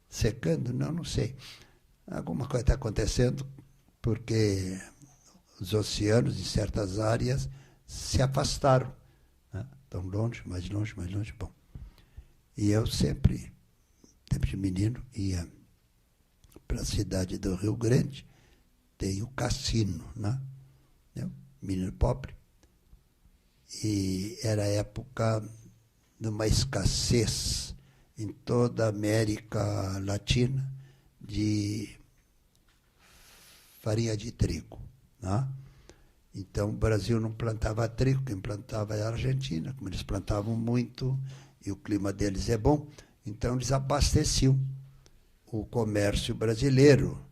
[SPEAKER 2] secando, não sei. Alguma coisa está acontecendo, porque os oceanos, em certas áreas, se afastaram. Né? Estão longe, mais longe, mais longe. Bom, e eu sempre, tempo de menino, ia para a cidade do Rio Grande, tem o cassino, né? Eu, menino pobre. E era época de uma escassez em toda a América Latina de farinha de trigo. Né? Então, o Brasil não plantava trigo, quem plantava era a Argentina, como eles plantavam muito, e o clima deles é bom, então eles abasteciam o comércio brasileiro.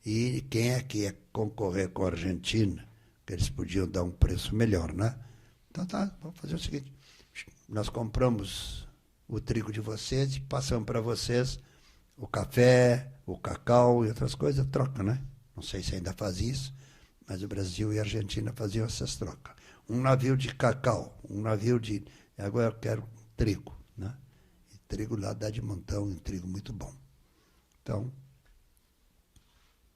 [SPEAKER 2] E quem é que ia concorrer com a Argentina? Que eles podiam dar um preço melhor, né? Então tá, vamos fazer o seguinte, nós compramos o trigo de vocês e passamos para vocês o café, o cacau e outras coisas, troca, né? Não sei se ainda faz isso, mas o Brasil e a Argentina faziam essas trocas. Um navio de cacau, um navio de... Agora eu quero trigo, né? E trigo lá dá de montão, um trigo muito bom. Então,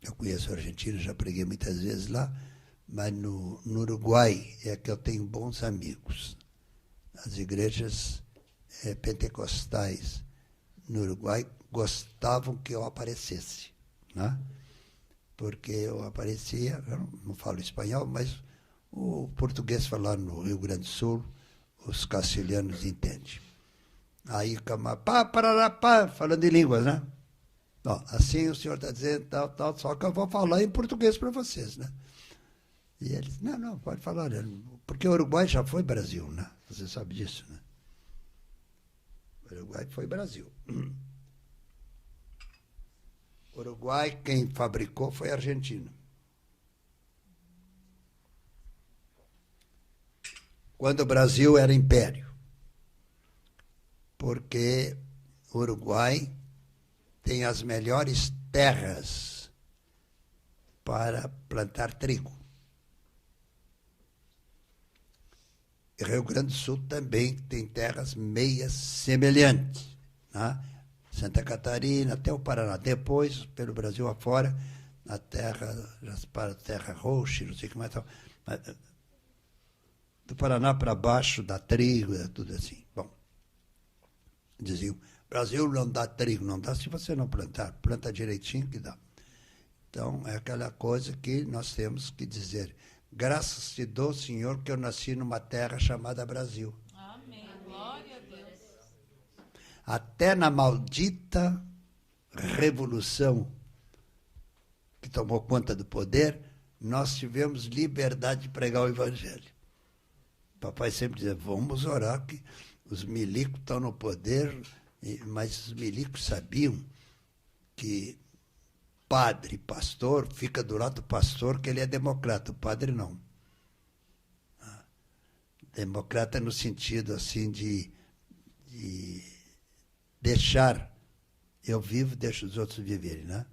[SPEAKER 2] eu conheço a Argentina, já preguei muitas vezes lá, mas no Uruguai é que eu tenho bons amigos. As igrejas pentecostais no Uruguai gostavam que eu aparecesse, né? Porque eu aparecia, eu não falo espanhol, mas o português falado no Rio Grande do Sul, os castelhanos entendem. Aí, pá, parará, pá, falando em línguas, né? Ó, assim o senhor está dizendo, tal, só que eu vou falar em português para vocês, né? E eles, não, pode falar, porque o Uruguai já foi Brasil, né? Você sabe disso, né? O Uruguai foi Brasil. O Uruguai, quem fabricou foi a Argentina. Quando o Brasil era império. Porque o Uruguai tem as melhores terras para plantar trigo. E Rio Grande do Sul também tem terras meias semelhantes, né? Santa Catarina, até o Paraná. Depois, pelo Brasil afora, a terra, para a terra roxa, não sei como é tal. Do Paraná para baixo dá trigo, é tudo assim. Bom, diziam, Brasil não dá trigo, não dá se você não plantar. Planta direitinho que dá. Então, é aquela coisa que nós temos que dizer. Graças te dou, Senhor, que eu nasci numa terra chamada Brasil.
[SPEAKER 1] Amém. Glória a Deus.
[SPEAKER 2] Até na maldita revolução que tomou conta do poder, nós tivemos liberdade de pregar o Evangelho. Papai sempre dizia, vamos orar que os milicos estão no poder, mas os milicos sabiam que padre, pastor, fica do lado do pastor que ele é democrata, o padre não. Democrata no sentido assim de deixar, eu vivo, deixo os outros viverem, né?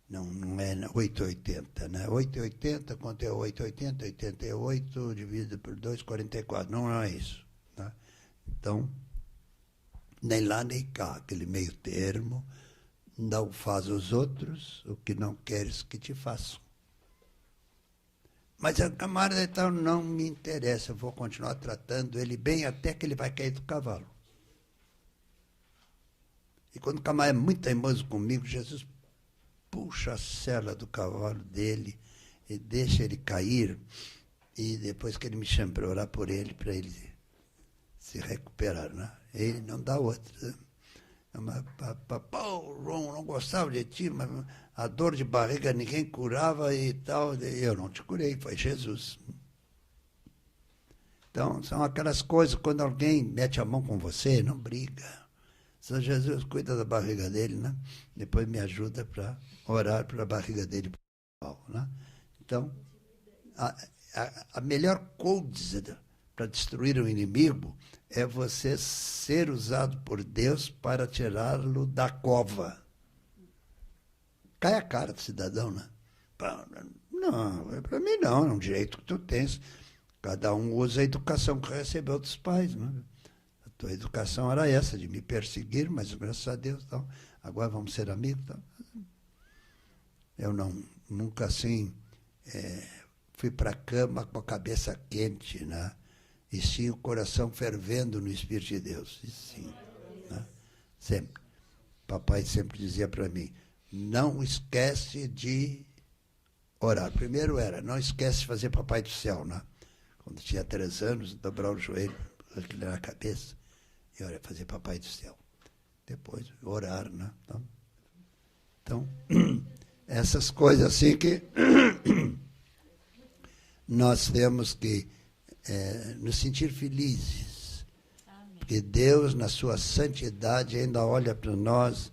[SPEAKER 2] Não é 880, né? 880, quanto é 880? 88 dividido por 2, 44. Não é isso. Né? Então, nem lá nem cá, aquele meio termo, não faz aos outros o que não queres que te façam. Mas a camarada então não me interessa, eu vou continuar tratando ele bem até que ele vai cair do cavalo. E quando o camarada é muito teimoso comigo, Jesus puxa a sela do cavalo dele e deixa ele cair, e depois que ele me chama para orar por ele, para ele se recuperar, né? Ele não dá outra. Pô, João, não gostava de ti, mas a dor de barriga ninguém curava e tal. Eu não te curei, foi Jesus. Então, são aquelas coisas, quando alguém mete a mão com você, não briga. São Jesus cuida da barriga dele, né? Depois me ajuda para orar para a barriga dele. Né? Então, a melhor coisa para destruir o inimigo é você ser usado por Deus para tirá-lo da cova. Cai a cara do cidadão, né? Não, para mim não, é um direito que tu tens. Cada um usa a educação que recebeu dos pais, né? A tua educação era essa, de me perseguir, mas graças a Deus, então, agora vamos ser amigos. Então. Eu nunca assim fui para a cama com a cabeça quente, né? E sim o coração fervendo no Espírito de Deus. E sim, né? Sempre. Papai sempre dizia para mim, não esquece de orar. Primeiro não esquece de fazer Papai do Céu, né? Quando tinha 3 anos, dobrar o joelho, aquilo na cabeça, e olha, fazer Papai do Céu. Depois, orar, né? Então essas coisas assim que nós temos que nos sentir felizes. Amém. Porque Deus, na sua santidade, ainda olha para nós,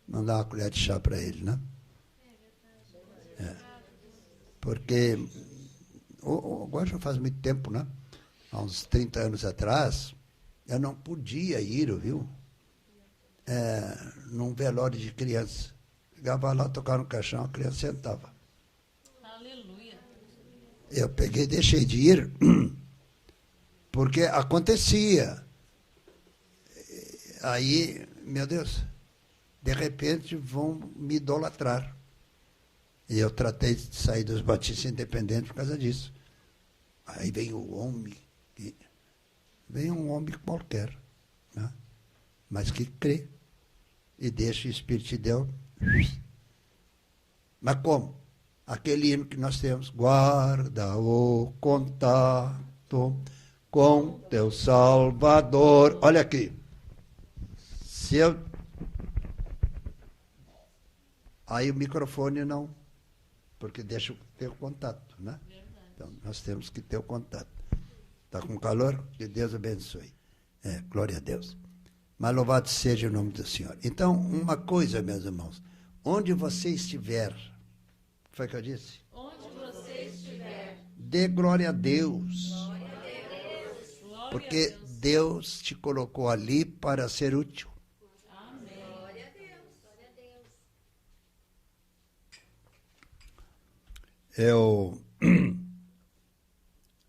[SPEAKER 2] não dá uma colher de chá para Ele, né? Porque agora já faz muito tempo, né? Há uns 30 anos atrás, eu não podia ir, viu? Num velório de criança. Chegava lá, tocava no caixão, a criança sentava.
[SPEAKER 1] Aleluia.
[SPEAKER 2] Eu peguei e deixei de ir, porque acontecia. Aí, meu Deus, de repente vão me idolatrar. E eu tratei de sair dos batistas independentes por causa disso. Aí vem o homem, vem um homem qualquer, né? Mas que crê e deixa o Espírito de Deus. Mas como? Aquele hino que nós temos, guarda o contato com teu Salvador. Olha aqui. Se eu... Aí o microfone não, porque deixa eu ter o contato, né? Então, nós temos que ter o contato. Está com calor? Que Deus abençoe. Glória a Deus. Mas louvado seja o nome do Senhor. Então, uma coisa, meus irmãos, onde você estiver, o que foi que eu disse?
[SPEAKER 1] Onde você estiver,
[SPEAKER 2] dê glória a Deus.
[SPEAKER 1] glória a Deus.
[SPEAKER 2] Porque Deus te colocou ali para ser útil.
[SPEAKER 1] Amém.
[SPEAKER 3] Glória a Deus. Glória a Deus.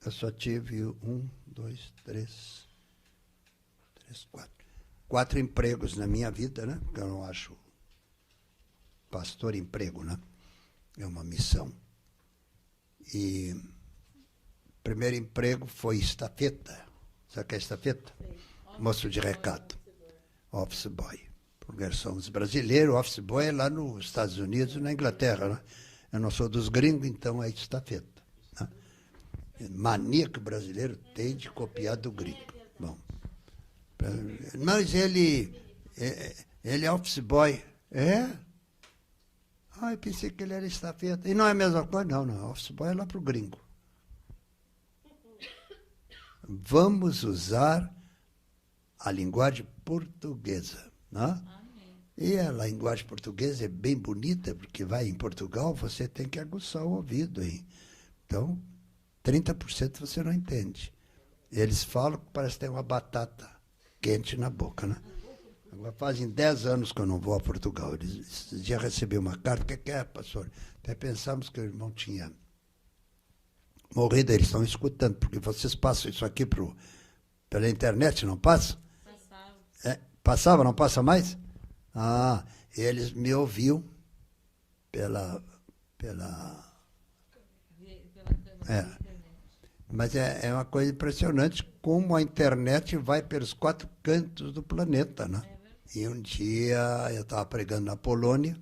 [SPEAKER 2] Eu só tive 1, 2, 3, 4 empregos na minha vida, né? Porque eu não acho pastor emprego, né? É uma missão. E o primeiro emprego foi estafeta. Sabe o que é estafeta? Moço de recado. Office boy. Porque somos brasileiros, office boy é lá nos Estados Unidos e na Inglaterra, né? Eu não sou dos gringos, então é estafeta. Né? Mania que o brasileiro tem de copiar do gringo. Bom. Mas ele é office boy. É? Eu pensei que ele era estafeta. E não é a mesma coisa? Não. Office boy é lá para o gringo. Vamos usar a linguagem portuguesa. Né? E a linguagem portuguesa é bem bonita, porque vai em Portugal, você tem que aguçar o ouvido. Hein? Então, 30% você não entende. Eles falam que parece ter uma batata quente na boca, né? Agora fazem 10 anos que eu não vou a Portugal. Esse dia recebi uma carta, o que é, pastor? Até pensamos que o irmão tinha morrido, eles estão escutando, porque vocês passam isso aqui pela internet, não passa?
[SPEAKER 1] Passava.
[SPEAKER 2] Passava, não passa mais? Eles me ouviam pela Mas é uma coisa impressionante como a internet vai pelos 4 cantos do planeta, né? E um dia eu estava pregando na Polônia,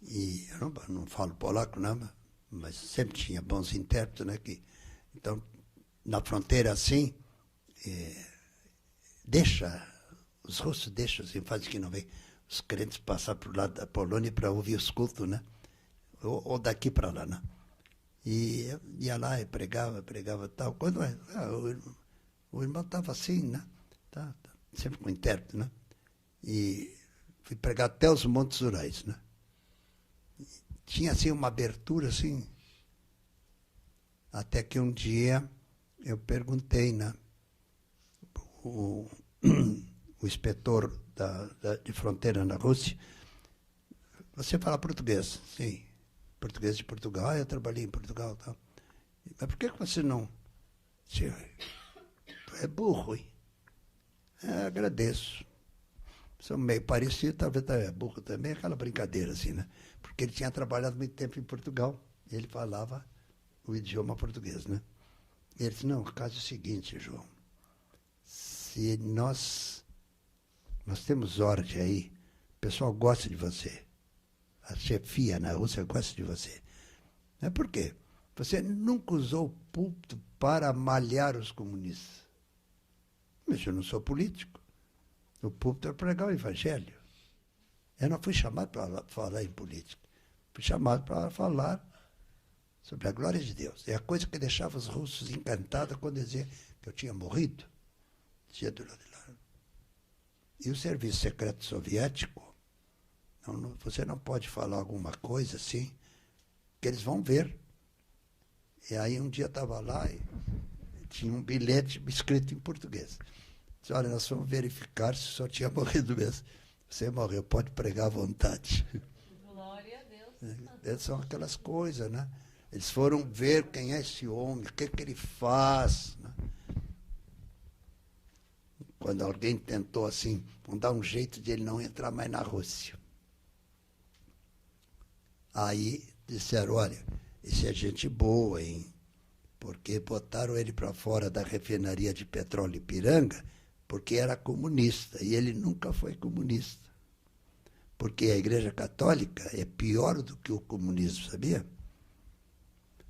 [SPEAKER 2] e eu não falo polaco, não, mas sempre tinha bons intérpretes, né? Então, na fronteira assim, os russos deixam, assim, fazem que não vem, os crentes passar para o lado da Polônia para ouvir os cultos, né? Ou daqui para lá, né? E eu ia lá e pregava tal. Quando o irmão estava assim, né? Tá, sempre com intérprete, né? E fui pregar até os Montes Urais, né? E tinha assim uma abertura assim. Até que um dia eu perguntei, né? O inspetor de fronteira na Rússia, você fala português? Sim. Português de Portugal, eu trabalhei em Portugal. Tal. Mas por que você não Tu é burro, hein? Agradeço. São meio parecidos, talvez é burro também, aquela brincadeira assim, né? Porque ele tinha trabalhado muito tempo em Portugal. E ele falava o idioma português, né? E ele disse, não, o caso é o seguinte, João. Se nós temos ordem aí, o pessoal gosta de você. A chefia na Rússia gosta de você. É por quê? Você nunca usou o púlpito para malhar os comunistas. Mas eu não sou político. O púlpito é pregar o evangelho. Eu não fui chamado para falar em política. Fui chamado para falar sobre a glória de Deus. É a coisa que deixava os russos encantados quando diziam que eu tinha morrido. Dizia do lado de lá. E o serviço secreto soviético, você não pode falar alguma coisa assim, que eles vão ver. E aí um dia eu estava lá e tinha um bilhete escrito em português. Disse, olha, nós vamos verificar se o senhor tinha morrido mesmo. Você morreu, pode pregar à vontade.
[SPEAKER 1] Glória a Deus.
[SPEAKER 2] São aquelas coisas, né? Eles foram ver quem é esse homem, o que ele faz. Né? Quando alguém tentou, assim, dar um jeito de ele não entrar mais na Rússia. Aí disseram, olha, esse é gente boa, hein? Porque botaram ele para fora da refinaria de petróleo Ipiranga porque era comunista, e ele nunca foi comunista. Porque a Igreja Católica é pior do que o comunismo, sabia?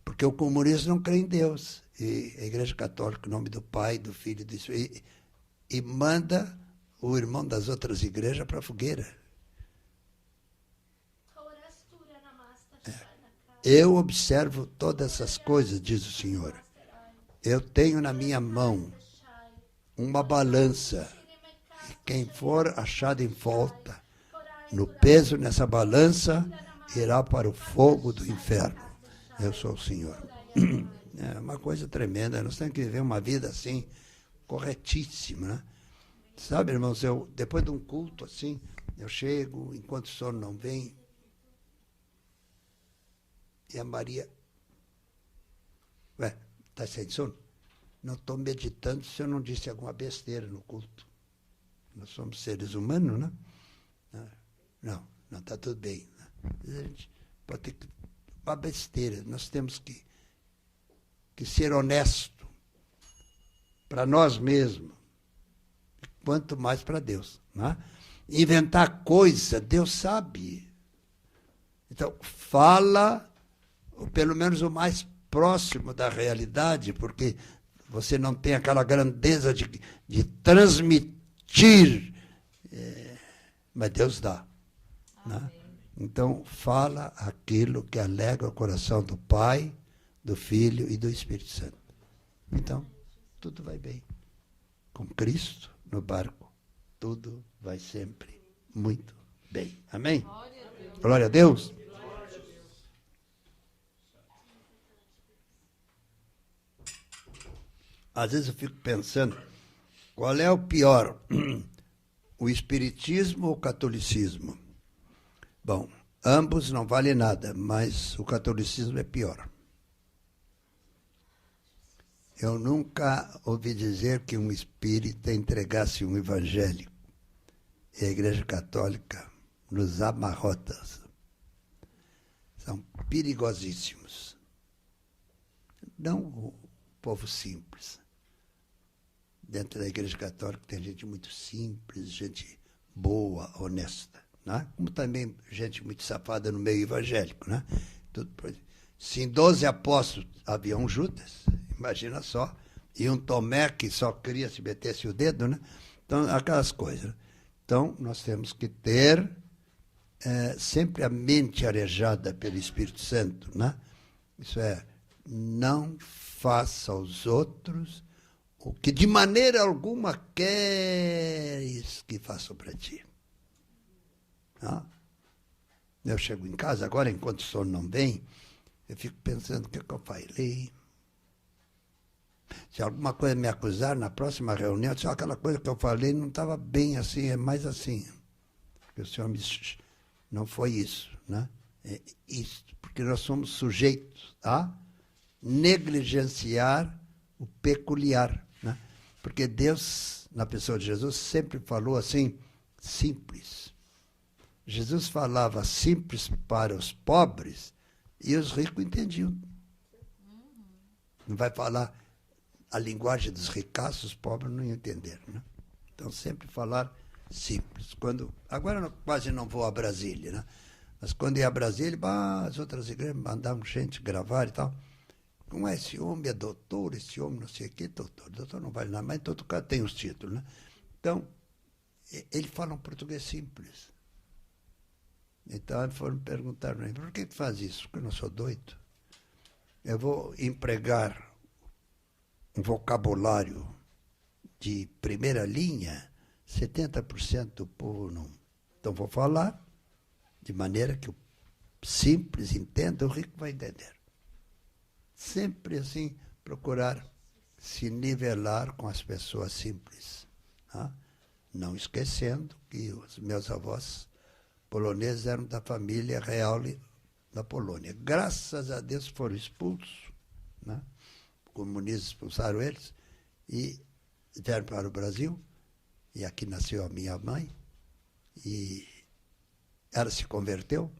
[SPEAKER 2] Porque o comunismo não crê em Deus. E a Igreja Católica, em nome do Pai, do Filho e do Espírito, e manda o irmão das outras igrejas para a fogueira. Eu observo todas essas coisas, diz o Senhor. Eu tenho na minha mão uma balança. E quem for achado em falta, no peso nessa balança, irá para o fogo do inferno. Eu sou o Senhor. É uma coisa tremenda. Nós temos que viver uma vida assim, corretíssima, né? Sabe, irmãos, depois de um culto assim, eu chego, enquanto o sono não vem, e a Maria, está sem sono? Não estou meditando se eu não disse alguma besteira no culto. Nós somos seres humanos, né? Não, está tudo bem. Né? A gente pode ter uma besteira. Nós temos que ser honesto para nós mesmos, quanto mais para Deus. Né? Inventar coisa, Deus sabe. Então, fala, ou pelo menos o mais próximo da realidade, porque você não tem aquela grandeza de transmitir, mas Deus dá. Né? Então, fala aquilo que alegra o coração do Pai, do Filho e do Espírito Santo. Então, tudo vai bem. Com Cristo no barco, tudo vai sempre muito bem. Amém? Glória a Deus. Às vezes eu fico pensando, qual é o pior? O espiritismo ou o catolicismo? Bom, ambos não valem nada, mas o catolicismo é pior. Eu nunca ouvi dizer que um espírita entregasse um evangélico. E a Igreja Católica nos amarrotas. São perigosíssimos. Não o povo simples. Dentro da Igreja Católica tem gente muito simples, gente boa, honesta. Né? Como também gente muito safada no meio evangélico. Né? Se em 12 apóstolos havia um Judas, imagina só, e um Tomé que só queria se metesse o dedo, né? Então, aquelas coisas. Então, nós temos que ter sempre a mente arejada pelo Espírito Santo. Né? Isso é, não faça aos outros o que de maneira alguma queres que façam para ti. Não? Eu chego em casa, agora, enquanto o sono não vem, eu fico pensando o que eu falei. Se alguma coisa me acusar na próxima reunião, se aquela coisa que eu falei não estava bem assim, é mais assim. Porque o Senhor me disse, não foi isso. Né? É isso, porque nós somos sujeitos a negligenciar o peculiar, né? Porque Deus, na pessoa de Jesus, sempre falou assim, simples. Jesus falava simples para os pobres e os ricos entendiam. Não vai falar a linguagem dos ricaços, os pobres não iam entender, né? Então, sempre falar simples. Agora eu quase não vou a Brasília, né? Mas quando ia a Brasília, as outras igrejas mandavam gente gravar e tal. Como é esse homem? É doutor, esse homem não sei o quê, doutor. Doutor não vale nada, mas em todo caso tem os títulos, né? Então, ele fala um português simples. Então, eles foram perguntar para mim, por que tu faz isso? Porque eu não sou doido. Eu vou empregar um vocabulário de primeira linha, 70% do povo não. Então, vou falar de maneira que o simples entenda, o rico vai entender. Sempre assim, procurar se nivelar com as pessoas simples. Tá? Não esquecendo que os meus avós poloneses eram da família real da Polônia. Graças a Deus foram expulsos, né? Os comunistas expulsaram eles e vieram para o Brasil. E aqui nasceu a minha mãe. E ela se converteu.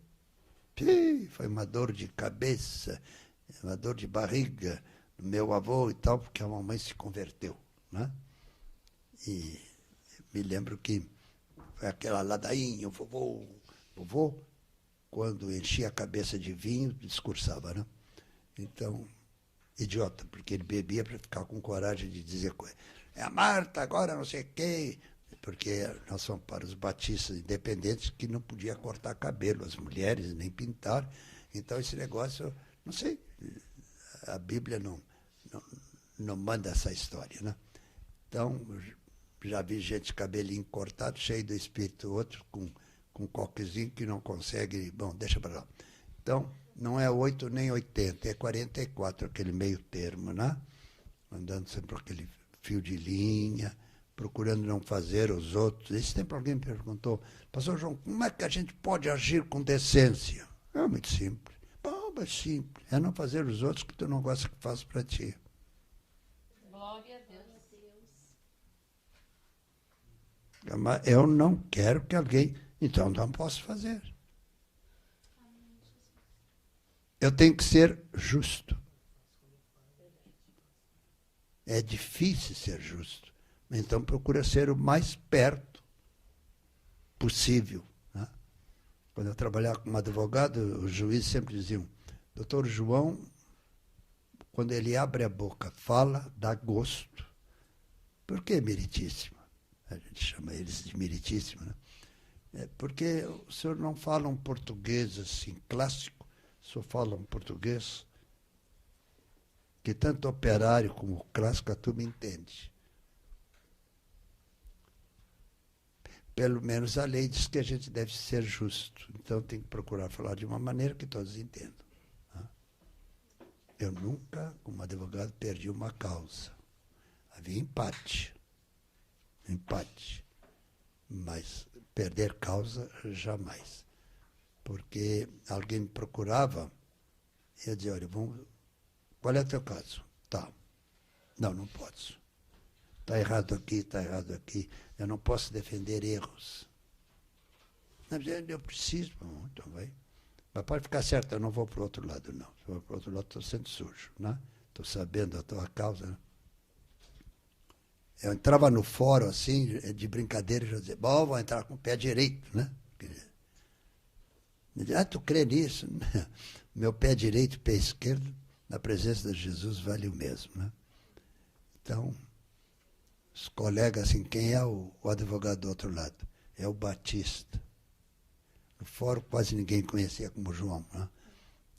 [SPEAKER 2] Foi uma dor de cabeça, uma dor de barriga do meu avô e tal, porque a mamãe se converteu, né? E me lembro que foi aquela ladainha, o vovô, quando enchia a cabeça de vinho, discursava, né? Então, idiota, porque ele bebia para ficar com coragem de dizer coisa. É a Marta, agora não sei o quê, porque nós somos para os batistas independentes que não podia cortar cabelo, as mulheres, nem pintar. Então, esse negócio, não sei, a Bíblia não manda essa história, né? Então, já vi gente cabelinho cortado, cheio do espírito, outro com coquezinho que não consegue, bom, deixa para lá. Então, não é 8 nem 80, é 44, aquele meio termo, né? Andando sempre por aquele fio de linha, procurando não fazer os outros. Esse tempo alguém me perguntou, pastor João, como é que a gente pode agir com decência? É muito simples. Bom, é simples. É não fazer os outros que tu não gosta que faça para ti.
[SPEAKER 1] Glória a Deus.
[SPEAKER 2] Eu não quero que alguém... Então, não posso fazer. Eu tenho que ser justo. É difícil ser justo. Então, procura ser o mais perto possível, né? Quando eu trabalhava como advogado, os juízes sempre diziam, doutor João, quando ele abre a boca, fala, dá gosto. Por que meritíssimo? A gente chama eles de meritíssimo, né? Porque o senhor não fala um português assim clássico, o senhor fala um português que tanto operário como o clássico a turma entende. Pelo menos a lei diz que a gente deve ser justo. Então tem que procurar falar de uma maneira que todos entendam. Eu nunca, como advogado, perdi uma causa. Havia empate. Mas perder causa, jamais. Porque alguém me procurava e eu dizia, olha, qual é o teu caso? Tá. Não posso. Está errado aqui. Eu não posso defender erros. Eu preciso. Bom, então vai. Mas pode ficar certo, eu não vou para o outro lado, não. Se eu vou para o outro lado, estou sendo sujo, né? Estou sabendo a tua causa, né? Eu entrava no fórum, assim, de brincadeira, e já dizia, bom, vou entrar com o pé direito, né? Eu dizia, tu crê nisso? Meu pé direito e pé esquerdo, na presença de Jesus, vale o mesmo, né? Então, os colegas, assim, quem é o advogado do outro lado? É o Batista. No fórum quase ninguém conhecia como João, né?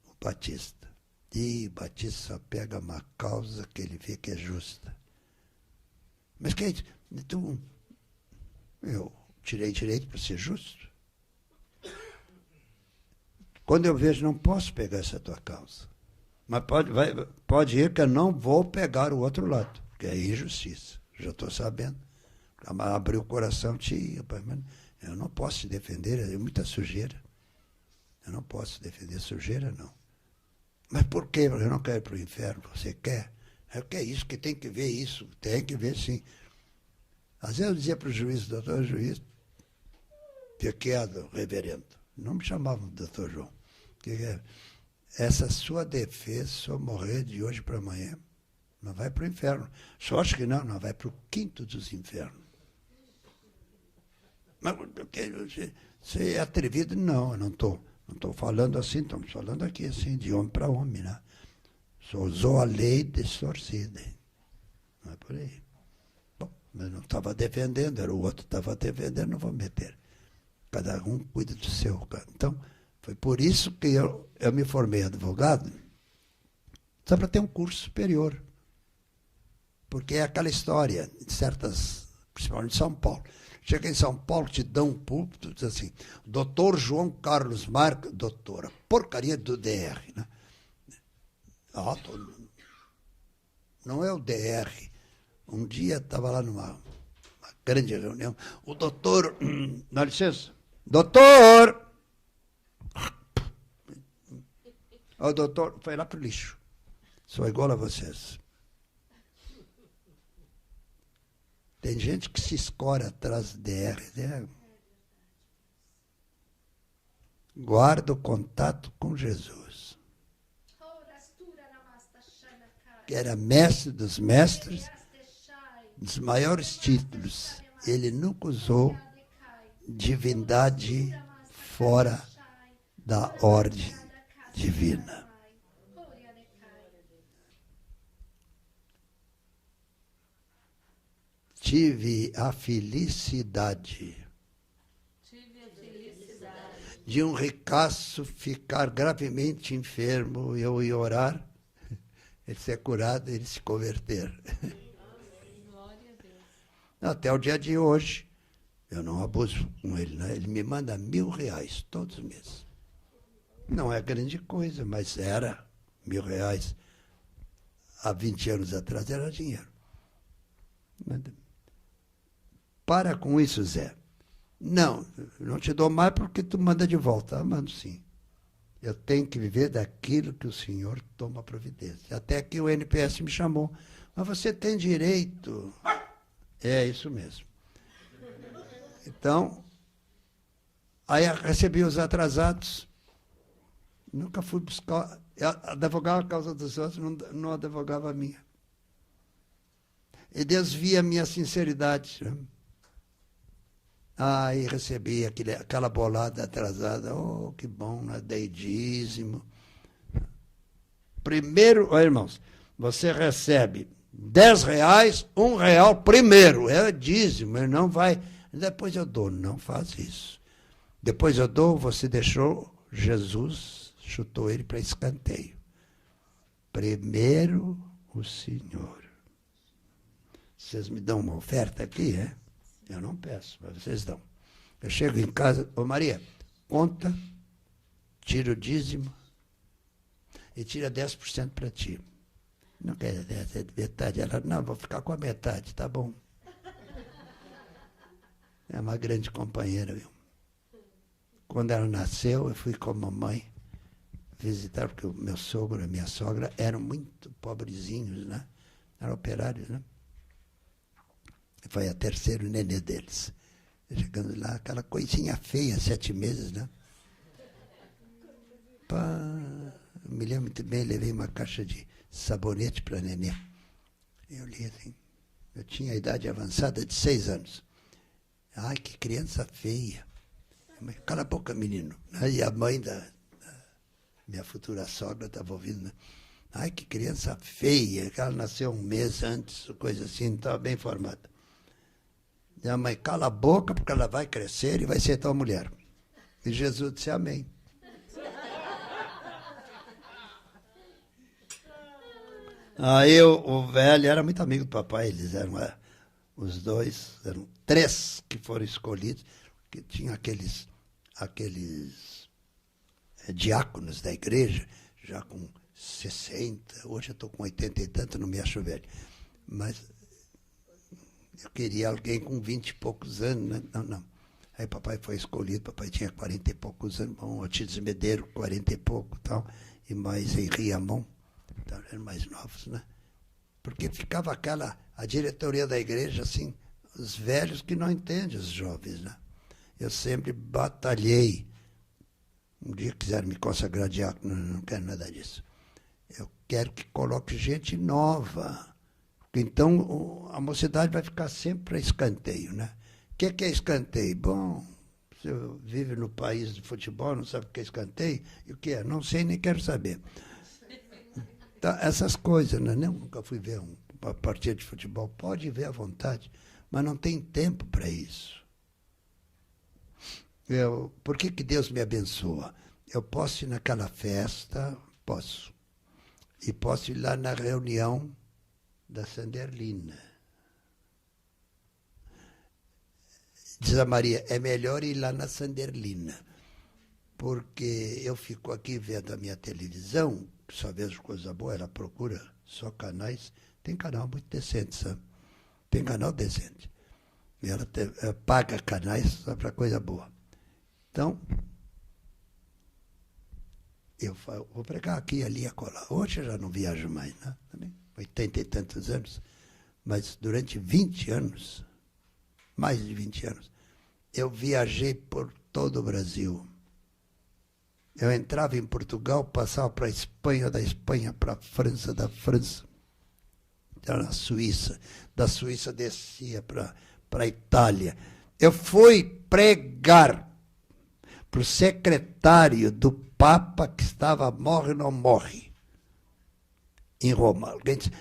[SPEAKER 2] O Batista. E o Batista só pega uma causa que ele vê que é justa. Mas que eu tirei direito para ser justo. Quando eu vejo, não posso pegar essa tua causa. Mas pode ir que eu não vou pegar o outro lado, porque é injustiça. Já estou sabendo. Abrir o coração, eu não posso te defender, é muita sujeira. Eu não posso defender sujeira, não. Mas por quê? Eu não quero ir para o inferno. Você quer? É o que é isso, que tem que ver isso, tem que ver sim. Às vezes eu dizia para o juiz, doutor juiz, que é do reverendo, não me chamavam de doutor João, que é, essa sua defesa, se eu morrer de hoje para amanhã, não vai para o inferno. Só acho que não vai para o quinto dos infernos. Mas você é atrevido? Não, eu não estou falando assim, estamos falando aqui assim, de homem para homem, né? Só usou a lei distorcida. Não é por aí. Bom, eu não estava defendendo, era o outro que estava defendendo, não vou meter. Cada um cuida do seu. Então, foi por isso que eu me formei advogado, só para ter um curso superior. Porque é aquela história, de certas, principalmente em São Paulo. Chega em São Paulo, te dão um púlpito, diz assim, doutor João Carlos Marques, doutora, porcaria do DR, né? Não é o DR. Um dia estava lá numa grande reunião, o doutor, dá licença, doutor! O doutor foi lá para o lixo. Sou igual a vocês. Tem gente que se escora atrás do DR, né? Guarda o contato com Jesus, que era mestre dos mestres, dos maiores títulos. Ele nunca usou divindade fora da ordem divina. Tive a felicidade de um ricaço ficar gravemente enfermo, eu ia orar, ele ser curado, ele se converter. Até o dia de hoje, eu não abuso com ele, né? Ele me manda R$1.000 todos os meses. Não é grande coisa, mas era R$1.000. Há 20 anos atrás era dinheiro. Para com isso, Zé. Não te dou mais porque tu manda de volta. Ah, mando sim. Eu tenho que viver daquilo que o senhor toma providência. Até que o NPS me chamou. Mas você tem direito. É isso mesmo. Então, aí eu recebi os atrasados. Nunca fui buscar. Eu advogava a causa dos outros, não advogava a minha. E Deus via a minha sinceridade. Aí recebi aquela bolada atrasada. Oh, que bom, né? Dei dízimo. Primeiro, irmãos, você recebe R$10, R$1 primeiro. É dízimo, ele não vai. Depois eu dou. Não faz isso. Depois eu dou, você deixou Jesus, chutou ele para escanteio. Primeiro o Senhor. Vocês me dão uma oferta aqui, é? Eu não peço, mas vocês dão. Eu chego em casa, ô Maria, conta, tira o dízimo e tira 10% para ti. Não quer metade? Ela, não, vou ficar com a metade, tá bom. É uma grande companheira, viu? Quando ela nasceu, eu fui com a mamãe visitar, porque o meu sogro e a minha sogra eram muito pobrezinhos, né? Eram operários, né? Foi a terceiro nenê deles. Chegando lá, aquela coisinha feia, 7 meses, né? Pá, me lembro muito bem, levei uma caixa de sabonete para nenê. Eu li assim, eu tinha a idade avançada de 6 anos. Ai, que criança feia. Cala a boca, menino. E a mãe da minha futura sogra estava ouvindo, né? Ai, que criança feia. Que ela nasceu 1 mês antes, coisa assim, não estava bem formada. Minha mãe, cala a boca, porque ela vai crescer e vai ser tua mulher. E Jesus disse amém. Aí o velho era muito amigo do papai, eles eram os dois, eram 3 que foram escolhidos, que tinha aqueles diáconos da igreja, já com 60, hoje eu estou com 80 e tanto, não me acho velho. Mas eu queria alguém com 20 e poucos anos, né? Não. Aí papai foi escolhido, papai tinha 40 e poucos anos, o Otílio Medeiro, 40 e pouco, tal, e mais Henri Amon, então eram mais novos, né? Porque ficava a diretoria da igreja, assim, os velhos que não entendem os jovens, né? Eu sempre batalhei. Um dia quiser me consagrar diácono, não quero nada disso. Eu quero que coloque gente nova. Então, a mocidade vai ficar sempre a escanteio, né? O que é escanteio? Bom, você vive no país de futebol, não sabe o que é escanteio? E o que é? Não sei, nem quero saber. Então, essas coisas, né? Eu nunca fui ver uma partida de futebol. Pode ver à vontade, mas não tem tempo para isso. Por que Deus me abençoa? Eu posso ir naquela festa? Posso. E posso ir lá na reunião da Sanderlina. Diz a Maria, é melhor ir lá na Sanderlina, porque eu fico aqui vendo a minha televisão, só vejo coisa boa, ela procura só canais, tem canal muito decente, sabe? Tem canal decente. E ela paga canais só para coisa boa. Então, eu vou pregar aqui, ali, acolá. Hoje eu já não viajo mais, né? Também, 80 e tantos anos, mas durante 20 anos, mais de 20 anos, eu viajei por todo o Brasil. Eu entrava em Portugal, passava para a Espanha, da Espanha para a França, da França, era na Suíça, da Suíça descia para a Itália. Eu fui pregar para o secretário do Papa que estava morre ou não morre, em Roma. Alguém disse,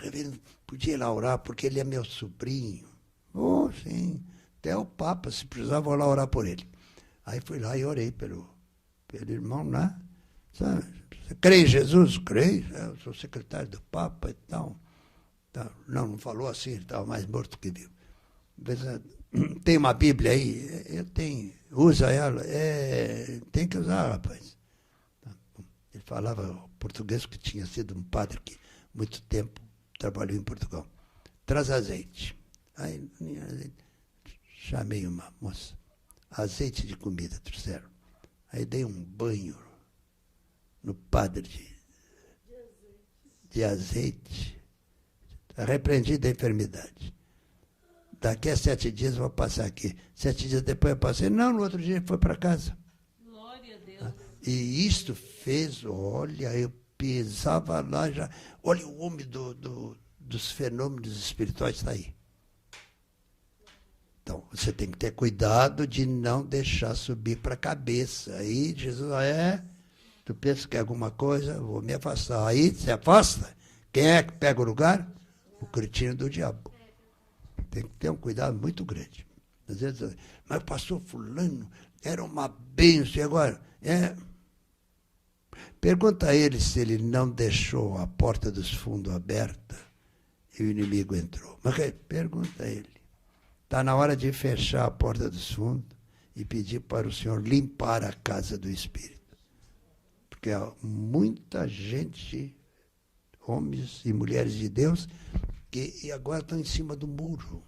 [SPEAKER 2] reverendo, podia ir lá orar porque ele é meu sobrinho. Oh, sim, até o Papa, se precisava, vou lá orar por ele. Aí fui lá e orei pelo irmão, né? Sabe? Você crê em Jesus? Creio, eu sou secretário do Papa e tal. Não falou assim, ele estava mais morto que vivo. Tem uma Bíblia aí? Eu tenho. Usa ela? Tem que usar, rapaz. Ele falava português, que tinha sido um padre que muito tempo trabalhou em Portugal. Traz azeite. Aí chamei uma moça. Azeite de comida, trouxeram. Aí dei um banho no padre de azeite. Repreendi da enfermidade. Daqui a 7 dias eu vou passar aqui. 7 dias depois eu passei. Não, no outro dia ele foi para casa.
[SPEAKER 1] Glória a Deus.
[SPEAKER 2] E isto fez, olha, eu pisava lá já. Olha, o homem dos fenômenos espirituais está aí. Então, você tem que ter cuidado de não deixar subir para a cabeça. Aí Jesus, tu pensa que é alguma coisa, vou me afastar. Aí se afasta. Quem é que pega o lugar? O cretino do diabo. Tem que ter um cuidado muito grande. Às vezes, mas o pastor fulano era uma bênção, e agora? Pergunta a ele se ele não deixou a porta dos fundos aberta e o inimigo entrou. Mas pergunta a ele. Está na hora de fechar a porta dos fundos e pedir para o Senhor limpar a casa do Espírito. Porque há muita gente, homens e mulheres de Deus, que agora estão em cima do muro.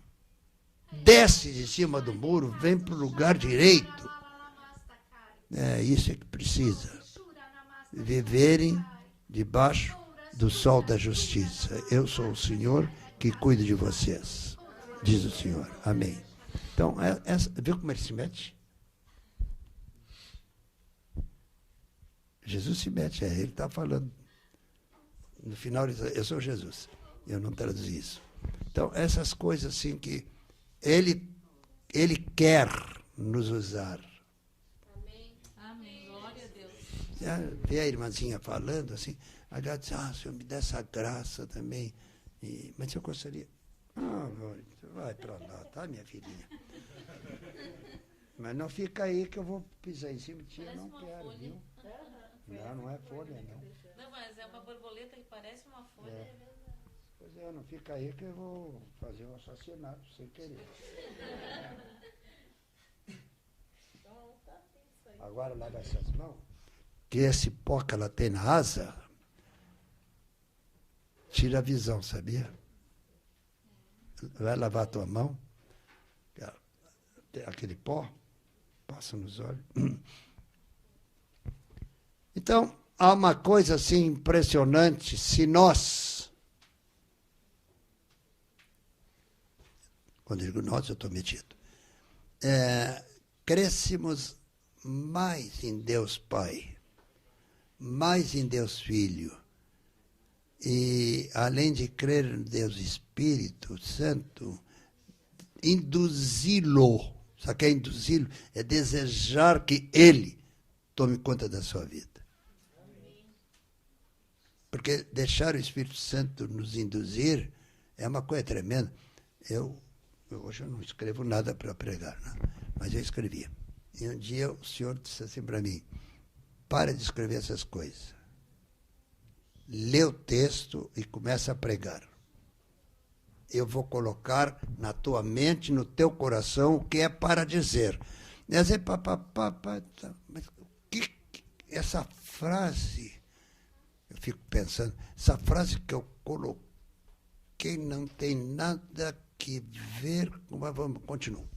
[SPEAKER 2] Desce de cima do muro, vem para o lugar direito. Isso é que precisa. Viverem debaixo do sol da justiça. Eu sou o Senhor que cuida de vocês, diz o Senhor. Amém. Então, viu como ele se mete? Jesus se mete, ele está falando. No final, ele diz, eu sou Jesus. Eu não traduzi isso. Então, essas coisas assim que ele quer nos usar.
[SPEAKER 1] Amém. Amém. Glória a Deus.
[SPEAKER 2] Já vê a irmãzinha falando assim, ela diz, Senhor, me dá essa graça também. Mas eu gostaria... vai para lá, tá, minha filhinha? Mas não fica aí que eu vou pisar em cima de ti, eu não quero, folha. Viu? Não é folha, não.
[SPEAKER 1] Não, mas é uma borboleta que parece uma folha.
[SPEAKER 2] Pois não fica aí que eu vou fazer um assassinato sem querer. Agora lava essas mãos, que esse pó que ela tem na asa, tira a visão, sabia? Vai lavar a tua mão, aquele pó, passa nos olhos. Então, há uma coisa assim impressionante, se nós Quando eu digo nós, eu estou metido. Crescemos mais em Deus Pai, mais em Deus Filho, e além de crer em Deus Espírito Santo, induzi-lo. Sabe o que é induzi-lo? É desejar que Ele tome conta da sua vida. Porque deixar o Espírito Santo nos induzir é uma coisa tremenda. Hoje eu não escrevo nada para pregar, né? Mas eu escrevia. E um dia o Senhor disse assim para mim, para de escrever essas coisas. Lê o texto e começa a pregar. Eu vou colocar na tua mente, no teu coração, o que é para dizer. E assim, mas essa frase, eu fico pensando, essa frase que eu coloquei não tem nada que ver com... Vamos, continuo.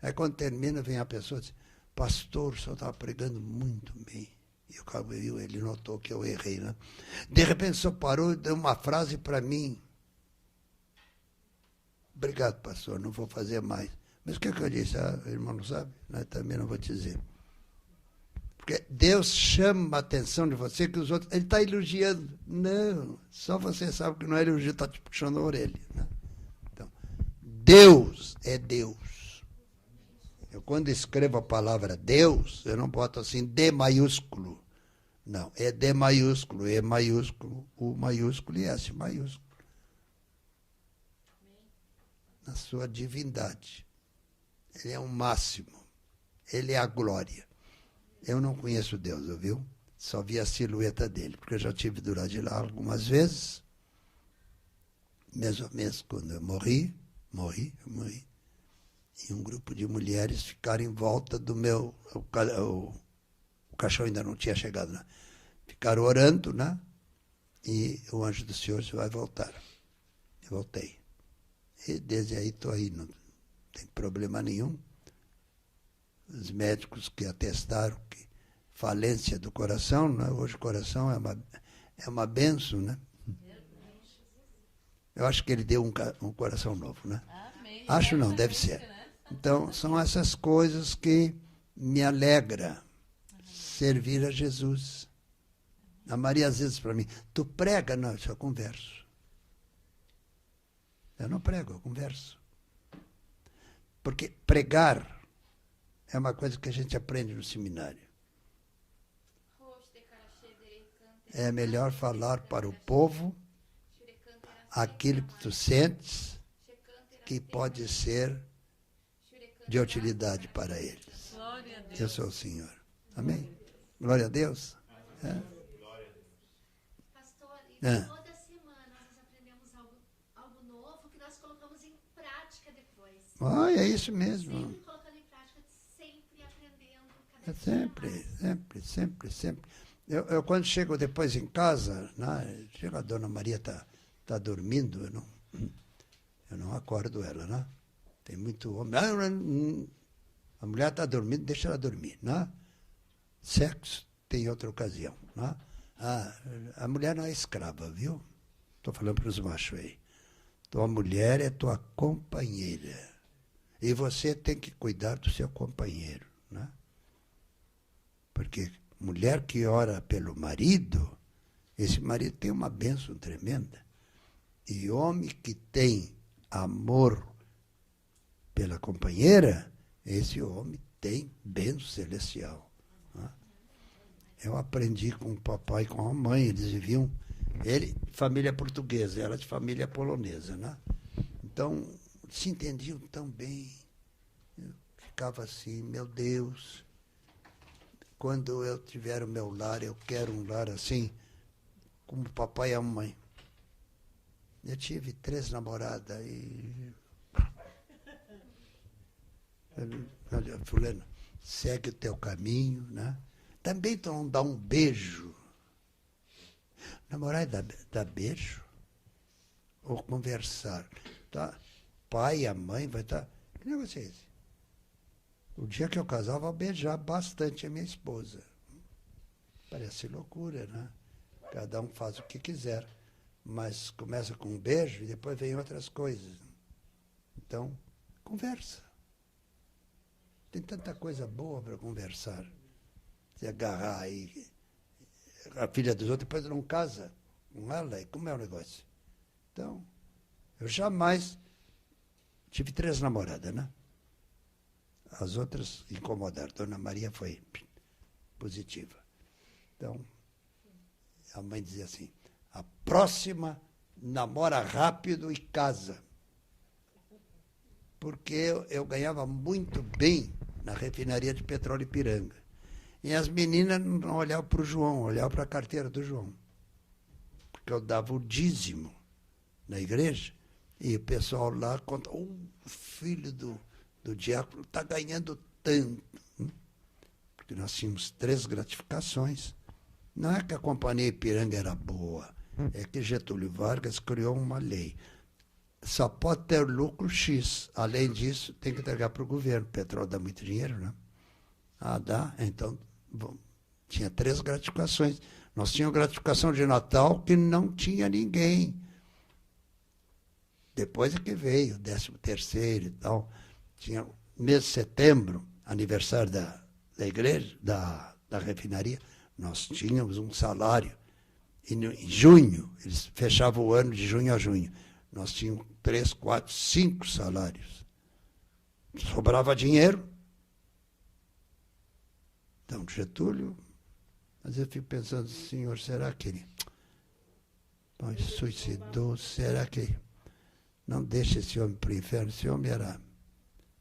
[SPEAKER 2] Aí quando termina, vem a pessoa e diz, pastor, o senhor estava pregando muito bem. E o cabo viu, ele notou que eu errei, né? De repente o senhor parou e deu uma frase para mim. Obrigado, pastor, não vou fazer mais. Mas o que eu disse? O irmão não sabe? Também não vou te dizer. Porque Deus chama a atenção de você que os outros... Ele está elogiando. Não, só você sabe que não é elogio, está te puxando a orelha. Né? Então, Deus é Deus. Eu, quando escrevo a palavra Deus, eu não boto assim D maiúsculo. Não, é D maiúsculo, E maiúsculo, U maiúsculo e S maiúsculo. Na sua divindade. Ele é o máximo. Ele é a glória. Eu não conheço Deus, ouviu? Só vi a silhueta dele, porque eu já tive do lado de lá algumas vezes. Mesmo quando eu morri. E um grupo de mulheres ficaram em volta do meu... O caixão ainda não tinha chegado, né? Ficaram orando, né? E o anjo do Senhor vai voltar. Eu voltei. E desde aí estou aí, não tem problema nenhum. Os médicos que atestaram que falência do coração, né? Hoje o coração é uma bênção, né? Eu acho que ele deu um coração novo, né? Acho não, deve ser. Então, são essas coisas que me alegra servir a Jesus. A Maria às vezes para mim, tu prega? Não, eu só converso. Eu não prego, eu converso. Porque pregar é uma coisa que a gente aprende no seminário. É melhor falar para o povo aquilo que tu sentes que pode ser de utilidade para eles. Eu sou o Senhor. Amém? Glória a Deus.
[SPEAKER 3] Pastor, toda semana nós aprendemos algo novo que nós colocamos em prática depois.
[SPEAKER 2] É isso mesmo.
[SPEAKER 3] Sempre colocando em prática, sempre aprendendo.
[SPEAKER 2] Sempre. Eu quando chego depois em casa, né, chega a dona Maria tá dormindo, eu não acordo ela, né? Tem muito homem. A mulher está dormindo, deixa ela dormir, né? Sexo tem outra ocasião, né? A mulher não é escrava, viu? Estou falando para os machos aí. Tua mulher é tua companheira. E você tem que cuidar do seu companheiro, né? Porque mulher que ora pelo marido, esse marido tem uma bênção tremenda. E homem que tem amor pela companheira, esse homem tem bênção celestial. Né? Eu aprendi com o papai e com a mãe, eles viviam... Ele, família portuguesa, ela de família polonesa, né? Então, se entendiam tão bem. Eu ficava assim, meu Deus, quando eu tiver o meu lar, eu quero um lar assim, como o papai e a mãe. Eu tive 3 namoradas e... Olha, fulano, segue o teu caminho, né? Também tu não dá um beijo. Namorar dá beijo? Ou conversar? Tá? Pai e a mãe vai estar... Que negócio é esse? O dia que eu casar, eu vou beijar bastante a minha esposa. Parece loucura, né? Cada um faz o que quiser. Mas começa com um beijo e depois vem outras coisas. Então, Conversa. Tem tanta coisa boa para conversar. Se agarrar aí a filha dos outros, depois não casa com ela, e como é o negócio? Então, eu jamais tive 3 namoradas, né? As outras incomodaram. Dona Maria foi positiva. Então, a mãe dizia assim, a próxima namora rápido e casa. Porque eu ganhava muito bem na refinaria de petróleo Ipiranga. E as meninas não olhavam para o João, olhavam para a carteira do João. Porque eu dava o dízimo na igreja, e o pessoal lá conta, o filho do diácono está ganhando tanto. Porque nós tínhamos 3 gratificações. Não é que a companhia Ipiranga era boa, é que Getúlio Vargas criou uma lei. Só pode ter lucro X. Além disso, tem que entregar para o governo. O petróleo dá muito dinheiro, né? Ah, dá? Então, bom, tinha 3 gratificações. Nós tínhamos gratificação de Natal que não tinha ninguém. Depois é que veio, 13º e tal. Tinha mês de setembro, aniversário da igreja, da refinaria, nós tínhamos um salário. E em junho, eles fechavam o ano de junho a junho. Nós tínhamos 3, 4, 5 salários. Sobrava dinheiro. Então, Getúlio, às vezes eu fico pensando, senhor, será que ele suicidou? Será que não deixa esse homem para o inferno? Esse homem era...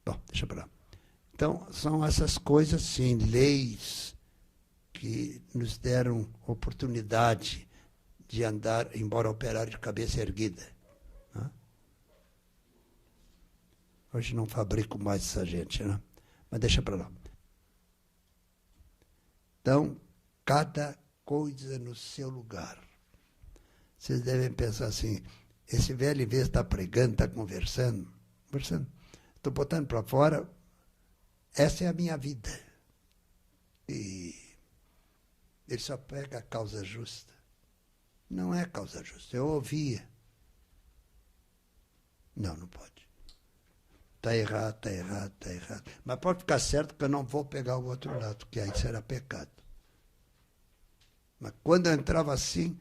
[SPEAKER 2] Bom, deixa para lá. Então, são essas coisas, sim, leis que nos deram oportunidade de andar, embora operário de cabeça erguida. Né? Hoje não fabrico mais essa gente, né? Mas deixa para lá. Então, cada coisa no seu lugar. Vocês devem pensar assim, esse velho, em vez de estar pregando, está conversando. Estou botando para fora, essa é a minha vida. E ele só pega a causa justa. Não é causa justa. Eu ouvia. Não pode. Está errado, está errado, está errado. Mas pode ficar certo que eu não vou pegar o outro lado, que aí será pecado. Mas quando eu entrava assim,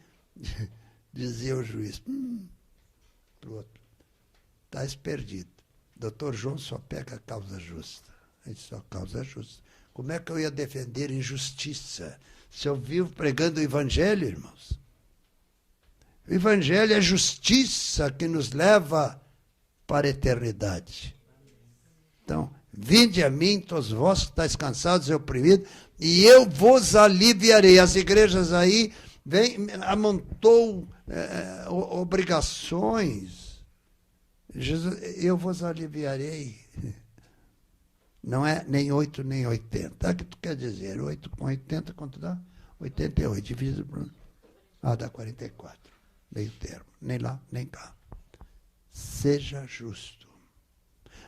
[SPEAKER 2] dizia o juiz, para o outro, estás perdido. Doutor João só pega a causa justa. Ele só causa justa. Como é que eu ia defender injustiça se eu vivo pregando o Evangelho, irmãos? O Evangelho é justiça que nos leva para a eternidade. Então, vinde a mim, todos vós que estáis cansados e oprimidos, e eu vos aliviarei. As igrejas aí amontou obrigações. Jesus, eu vos aliviarei. Não é nem 8 nem 80. O que tu quer dizer? 8 com 80, quanto dá? 88. Dividido por... dá 44. Meio termo. Nem lá, nem cá. Seja justo.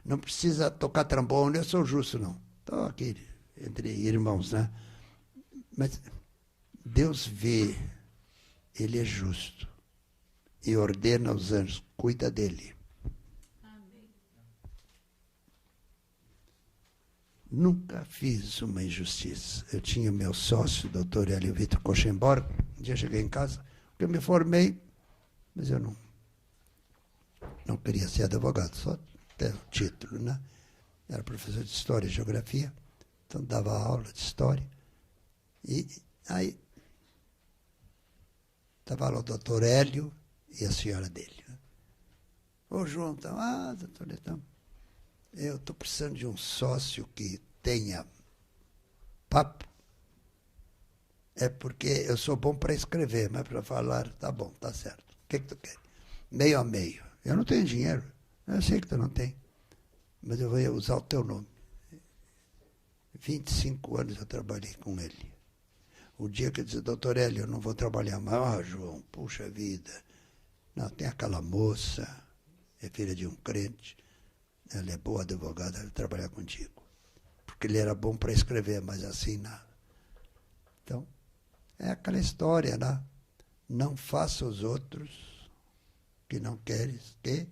[SPEAKER 2] Não precisa tocar trombone, eu sou justo, não. Estou aqui entre irmãos, né? Mas Deus vê, Ele é justo. E ordena aos anjos, cuida dele.
[SPEAKER 1] Amém.
[SPEAKER 2] Nunca fiz uma injustiça. Eu tinha meu sócio, o doutor Hélio Vitor Koschenborg. Um dia cheguei em casa, porque eu me formei, mas eu não queria ser advogado, só ter o título, né? Era professor de História e Geografia, então dava aula de História. E aí estava lá o doutor Hélio e a senhora dele. Né? Ô, João, doutor Letão, eu estou precisando de um sócio que tenha papo. É porque eu sou bom para escrever, mas para falar, tá bom, tá certo. O que tu quer? Meio a meio. Eu não tenho dinheiro. Eu sei que tu não tem. Mas eu vou usar o teu nome. 25 anos eu trabalhei com ele. O dia que eu disse, doutor Hélio, eu não vou trabalhar mais. João, puxa vida. Não, tem aquela moça, é filha de um crente. Ela é boa advogada, ela vai trabalhar contigo. Porque ele era bom para escrever, mas assim nada. Então, é aquela história, né? Não faça os outros que não queres que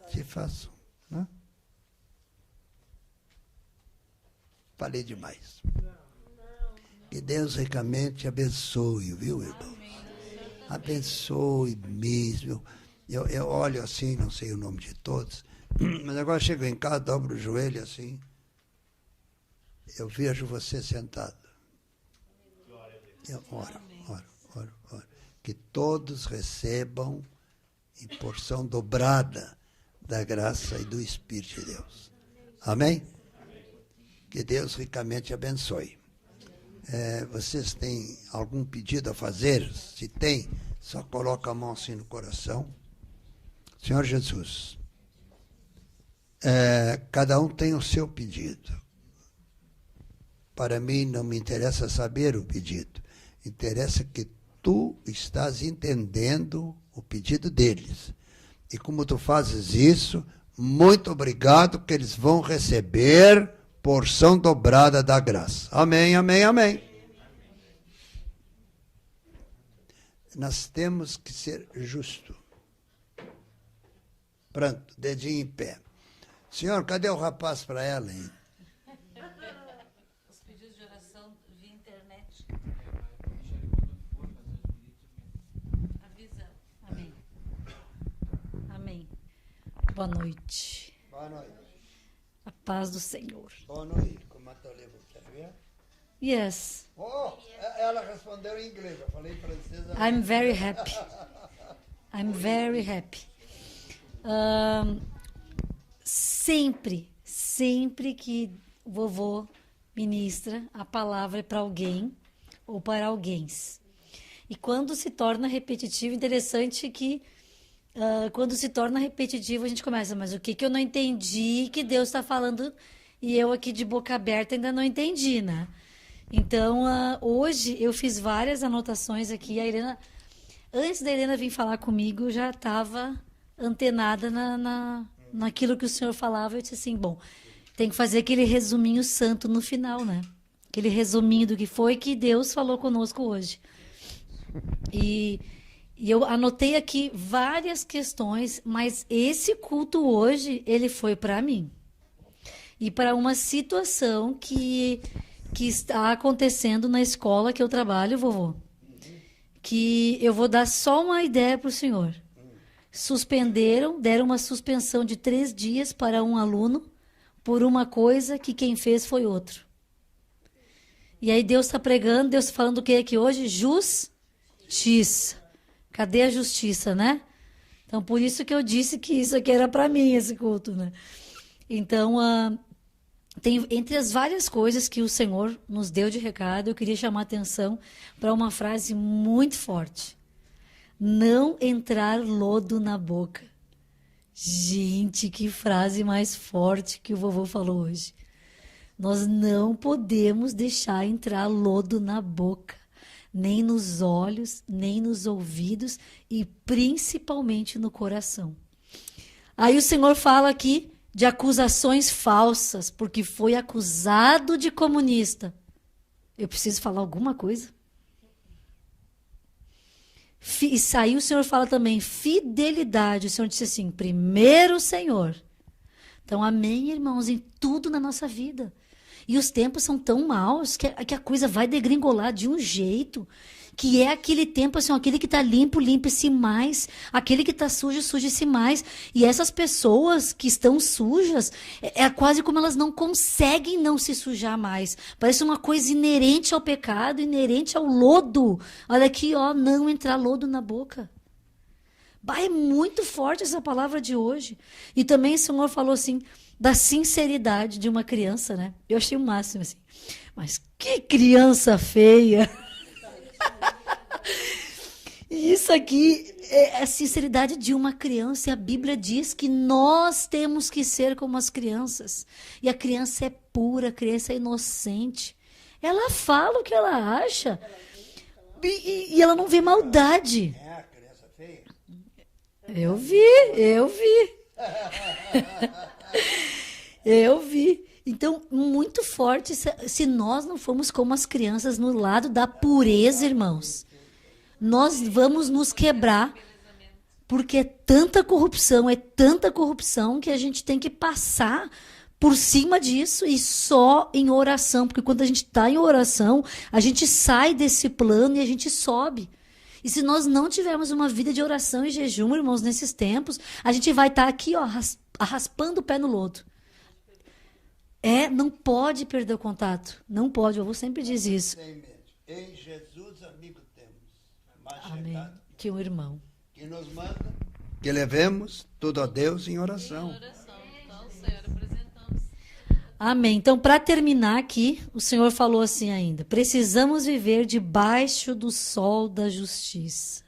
[SPEAKER 2] te façam. Né? falei demais. Que Deus ricamente abençoe, viu, irmão? Abençoe mesmo. Eu olho assim, não sei o nome de todos, mas agora chego em casa, dobro o joelho assim, eu vejo você sentado. Eu oro. Que todos recebam em porção dobrada da graça e do Espírito de Deus. Amém? Que Deus ricamente abençoe. Vocês têm algum pedido a fazer? Se tem, só coloca a mão assim no coração. Senhor Jesus, cada um tem o seu pedido. Para mim não me interessa saber o pedido. Interessa que tu estás entendendo o pedido deles. E como tu fazes isso, muito obrigado, que eles vão receber porção dobrada da graça. Amém, amém, amém. Nós temos que ser justos. Pronto, dedinho em pé. Senhor, cadê o rapaz para ela, hein?
[SPEAKER 1] Os pedidos de oração via internet. Avisa.
[SPEAKER 4] Amém. Amém. Boa noite.
[SPEAKER 2] Boa noite.
[SPEAKER 4] A paz do Senhor.
[SPEAKER 2] Boa noite. Como é que eu levo? Quer ver?
[SPEAKER 4] Yes.
[SPEAKER 2] Oh, ela respondeu em inglês. Eu falei francês.
[SPEAKER 4] I'm very happy. I'm very happy. Sempre que o vovô ministra, a palavra é para alguém ou para alguém. E quando se torna repetitivo, interessante que quando se torna repetitivo a gente começa, mas o que eu não entendi que Deus está falando e eu aqui de boca aberta ainda não entendi, né? Então, hoje eu fiz várias anotações aqui. A Helena, antes da Helena vir falar comigo, eu já estava antenada naquilo que o Senhor falava. Eu disse assim, bom, tem que fazer aquele resuminho santo no final, né? Aquele resuminho do que foi que Deus falou conosco hoje. E eu anotei aqui várias questões, mas esse culto hoje, ele foi para mim. E para uma situação que está acontecendo na escola que eu trabalho, vovô. Que eu vou dar só uma ideia para o senhor. Deram uma suspensão de 3 dias para um aluno por uma coisa que quem fez foi outro. E aí Deus está pregando, Deus está falando o que aqui hoje? Justiça. Cadê a justiça, né? Então, por isso que eu disse que isso aqui era para mim, esse culto, né? Então, tem, entre as várias coisas que o Senhor nos deu de recado, eu queria chamar a atenção para uma frase muito forte. Não entrar lodo na boca. Gente, que frase mais forte que o vovô falou hoje. Nós não podemos deixar entrar lodo na boca, nem nos olhos, nem nos ouvidos e principalmente no coração. Aí o Senhor fala aqui de acusações falsas, porque foi acusado de comunista. Eu preciso falar alguma coisa? E saiu, o Senhor fala também fidelidade. O Senhor disse assim, primeiro o Senhor. Então, amém, irmãos, em tudo na nossa vida. E os tempos são tão maus que a coisa vai degringolar de um jeito que é aquele tempo, assim, aquele que está limpo, limpe-se mais. Aquele que está sujo, suje-se mais. E essas pessoas que estão sujas, é quase como elas não conseguem não se sujar mais. Parece uma coisa inerente ao pecado, inerente ao lodo. Olha aqui, ó, não entrar lodo na boca. Bah, é muito forte essa palavra de hoje. E também o Senhor falou assim, da sinceridade de uma criança, né? Eu achei o máximo, assim. Mas que criança feia! Isso aqui é a sinceridade de uma criança. E a Bíblia diz que nós temos que ser como as crianças. E a criança é pura, a criança é inocente. Ela fala o que ela acha. E ela não vê maldade.
[SPEAKER 2] É a criança feia?
[SPEAKER 4] Eu vi. Eu vi. Então, muito forte se nós não formos como as crianças no lado da pureza, irmãos. Nós vamos nos quebrar, porque é tanta corrupção que a gente tem que passar por cima disso e só em oração, porque quando a gente está em oração, a gente sai desse plano e a gente sobe. E se nós não tivermos uma vida de oração e jejum, irmãos, nesses tempos, a gente vai estar aqui, ó, raspando o pé no lodo. Não pode perder o contato. Não pode, o vovô sempre diz isso.
[SPEAKER 2] Em Jesus, amigo, temos mais
[SPEAKER 4] Amém.
[SPEAKER 2] chegado
[SPEAKER 4] Que um irmão.
[SPEAKER 2] que nos manda que levemos tudo a Deus em oração.
[SPEAKER 1] Então, Senhor, apresentamos.
[SPEAKER 4] Amém. Então, para terminar aqui, o Senhor falou assim ainda: precisamos viver debaixo do sol da justiça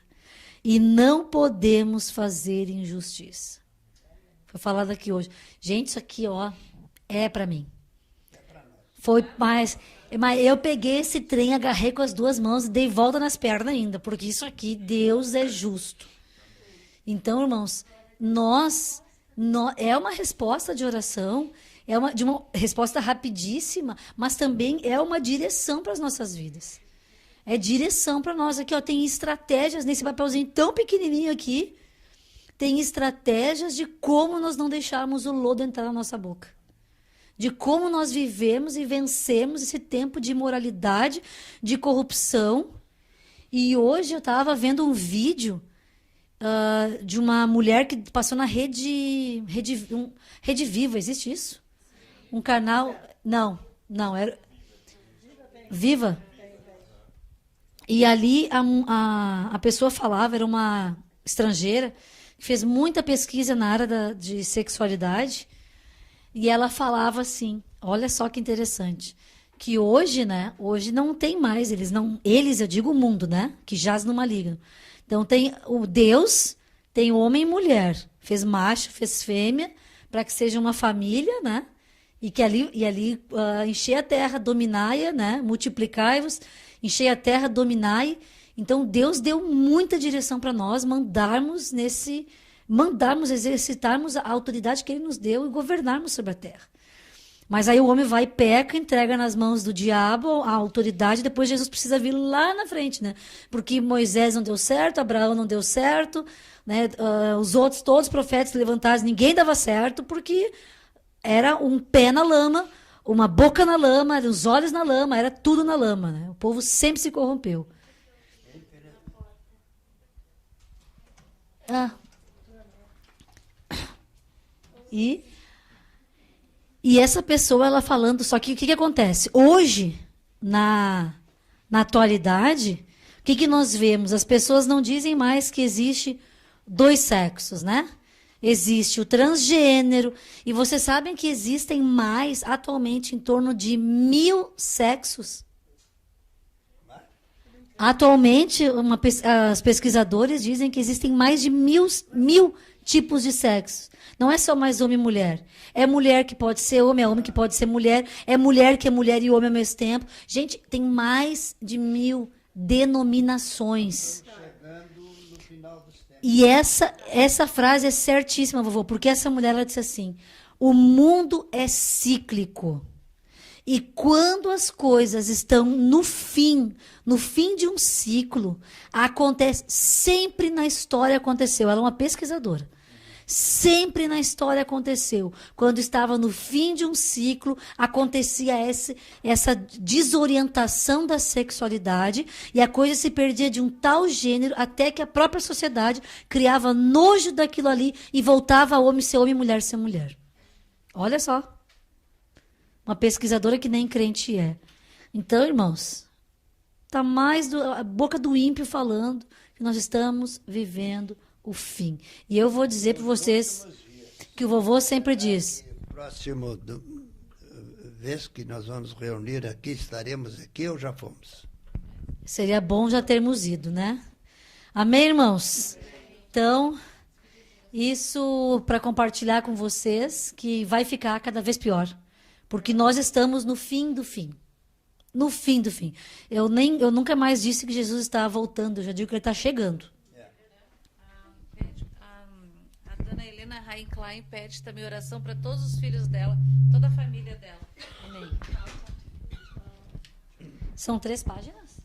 [SPEAKER 4] e não podemos fazer injustiça. Foi falado aqui hoje. Gente, isso aqui, ó, é para mim. Foi mais, mas eu peguei esse trem, agarrei com as duas mãos e dei volta nas pernas ainda, porque isso aqui, Deus é justo. Então, irmãos, é uma resposta de oração, de uma resposta rapidíssima, mas também é uma direção para as nossas vidas. É direção para nós. Aqui, ó, tem estratégias nesse papelzinho tão pequenininho aqui, tem estratégias de como nós não deixarmos o lodo entrar na nossa boca. De como nós vivemos e vencemos esse tempo de imoralidade, de corrupção. E hoje eu estava vendo um vídeo de uma mulher que passou na Rede Viva, existe isso? Um canal... Não, era... Viva? E ali a pessoa falava, era uma estrangeira, que fez muita pesquisa na área de sexualidade, e ela falava assim, olha só que interessante, que hoje, né, hoje não tem mais, eu digo o mundo, né, que jaz no maligno. Então tem o Deus, tem homem e mulher, fez macho, fez fêmea, para que seja uma família, né, e ali encher a terra, dominai-a, né, multiplicai-vos, encher a terra, dominai. Então Deus deu muita direção para nós exercitarmos a autoridade que ele nos deu e governarmos sobre a terra. Mas aí o homem vai e peca, entrega nas mãos do diabo a autoridade, depois Jesus precisa vir lá na frente, né? Porque Moisés não deu certo, Abraão não deu certo, né? Os outros, todos os profetas levantados, ninguém dava certo, porque era um pé na lama, uma boca na lama, os olhos na lama, era tudo na lama, né? O povo sempre se corrompeu. E essa pessoa, ela falando, só que o que acontece? Hoje, na atualidade, o que nós vemos? As pessoas não dizem mais que existe 2 sexos, né? Existe o transgênero, e vocês sabem que existem mais, atualmente, em torno de 1000 sexos. Atualmente, os pesquisadores dizem que existem mais de 1000 tipos de sexo. Não é só mais homem e mulher. É mulher que pode ser homem, é homem que pode ser mulher, é mulher que é mulher e homem ao mesmo tempo. Gente, tem mais de 1000 denominações. E essa frase é certíssima, vovô, porque essa mulher, ela disse assim: o mundo é cíclico. E quando as coisas estão no fim de um ciclo, acontece, sempre na história aconteceu. Ela é uma pesquisadora. Sempre na história aconteceu. Quando estava no fim de um ciclo, acontecia essa desorientação da sexualidade e a coisa se perdia de um tal gênero até que a própria sociedade criava nojo daquilo ali e voltava a homem ser homem, mulher ser mulher. Olha só. Uma pesquisadora que nem crente é. Então, irmãos, está mais a boca do ímpio falando que nós estamos vivendo o fim. E eu vou dizer para vocês que o vovô sempre diz.
[SPEAKER 2] Próximo vez que nós vamos reunir aqui, estaremos aqui ou já fomos?
[SPEAKER 4] Seria bom já termos ido, né? Amém, irmãos? Então, isso para compartilhar com vocês, que vai ficar cada vez pior. Porque nós estamos no fim do fim. No fim do fim. Eu nunca mais disse que Jesus está voltando, eu já digo que ele está chegando.
[SPEAKER 1] A dona Helena Rain Klein pede também oração para todos os filhos dela, toda a família dela.
[SPEAKER 4] Amém. São 3 páginas?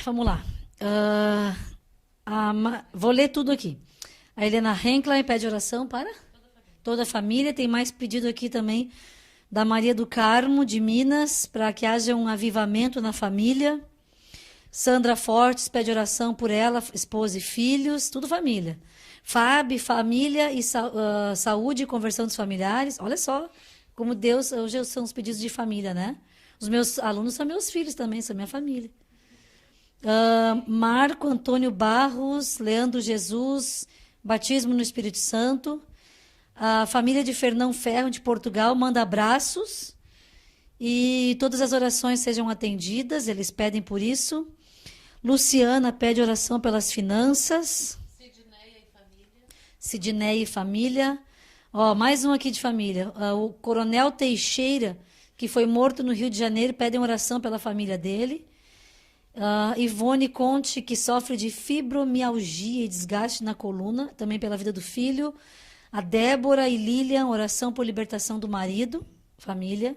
[SPEAKER 4] Vamos lá. Vou ler tudo aqui. A Helena Henklein pede oração para toda a família. Tem mais pedido aqui também da Maria do Carmo, de Minas, para que haja um avivamento na família. Sandra Fortes pede oração por ela, esposa e filhos, tudo família. Fábio, família e saúde e conversão dos familiares. Olha só como Deus, hoje são os pedidos de família, né? Os meus alunos são meus filhos também, são minha família. Marco Antônio Barros, Leandro Jesus, batismo no Espírito Santo. A família de Fernão Ferro, de Portugal, manda abraços. E todas as orações sejam atendidas, eles pedem por isso. Luciana pede oração pelas finanças. Sidneia e família. Mais um aqui de família. O Coronel Teixeira, que foi morto no Rio de Janeiro, pedem oração pela família dele. Ivone Conte, que sofre de fibromialgia e desgaste na coluna, também pela vida do filho. A Débora e Lilian, oração por libertação do marido, família.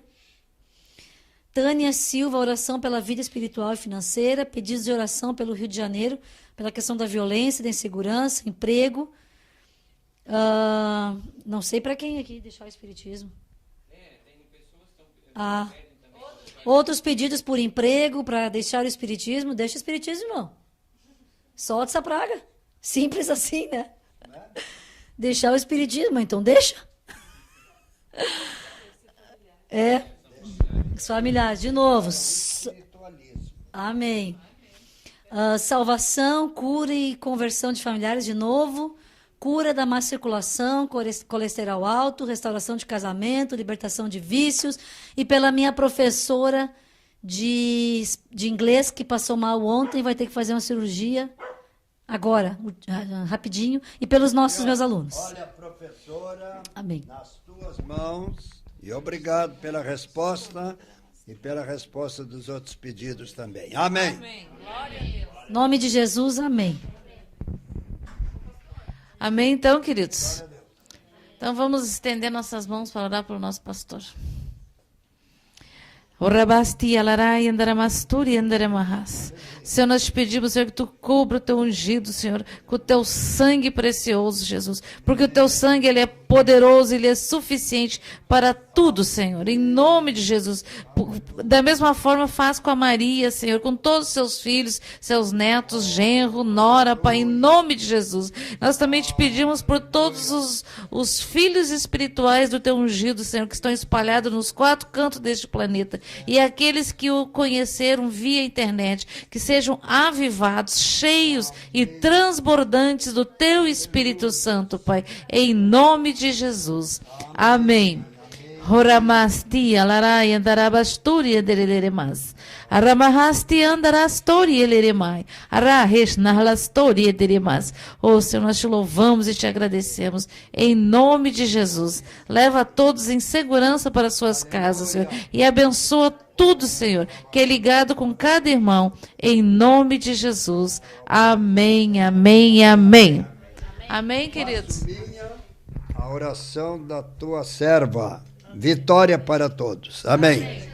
[SPEAKER 4] Tânia Silva, oração pela vida espiritual e financeira. Pedidos de oração pelo Rio de Janeiro, pela questão da violência, da insegurança, emprego. Não sei para quem aqui deixar o espiritismo.
[SPEAKER 5] Tem pessoas que estão
[SPEAKER 4] Outros pedidos por emprego, para deixar o espiritismo. Deixa o espiritismo, irmão. Solta essa praga. Simples assim, né? Deixar o espiritismo, então deixa. Os familiares, de novo. Amém. Salvação, cura e conversão de familiares, de novo. Cura da má circulação, colesterol alto, restauração de casamento, libertação de vícios. E pela minha professora de inglês, que passou mal ontem, vai ter que fazer uma cirurgia agora, rapidinho. E pelos meus alunos.
[SPEAKER 2] Olha, professora,
[SPEAKER 4] amém,
[SPEAKER 2] nas tuas mãos. E obrigado pela resposta e pela resposta dos outros pedidos também. Amém.
[SPEAKER 1] Amém. Glória a Deus.
[SPEAKER 4] Em nome de Jesus, amém.
[SPEAKER 1] Amém, então, queridos? Então, vamos estender nossas mãos para orar pelo nosso pastor. Senhor, nós te pedimos, Senhor, que tu cubra o teu ungido, Senhor, com o teu sangue precioso, Jesus, porque o teu sangue, ele é poderoso, ele é suficiente para tudo, Senhor, em nome de Jesus. Da mesma forma, faz com a Maria, Senhor, com todos os seus filhos, seus netos, genro, nora, Pai, em nome de Jesus. Nós também te pedimos por todos os filhos espirituais do teu ungido, Senhor, que estão espalhados nos 4 cantos deste planeta, e aqueles que o conheceram via internet, que sejam avivados, cheios e transbordantes do teu Espírito Santo, Pai, em nome de Jesus. Amém. Horamasti alarai andarabasturi edereremas. Aramahasti andarastori eleremai. Arahesh narlastori ederemas. Senhor, nós te louvamos e te agradecemos em nome de Jesus. Leva todos em segurança para suas casas, Senhor, e abençoa tudo, Senhor, que é ligado com cada irmão, em nome de Jesus. Amém, amém, amém. Amém, queridos?
[SPEAKER 2] A oração da tua serva. Vitória para todos. Amém.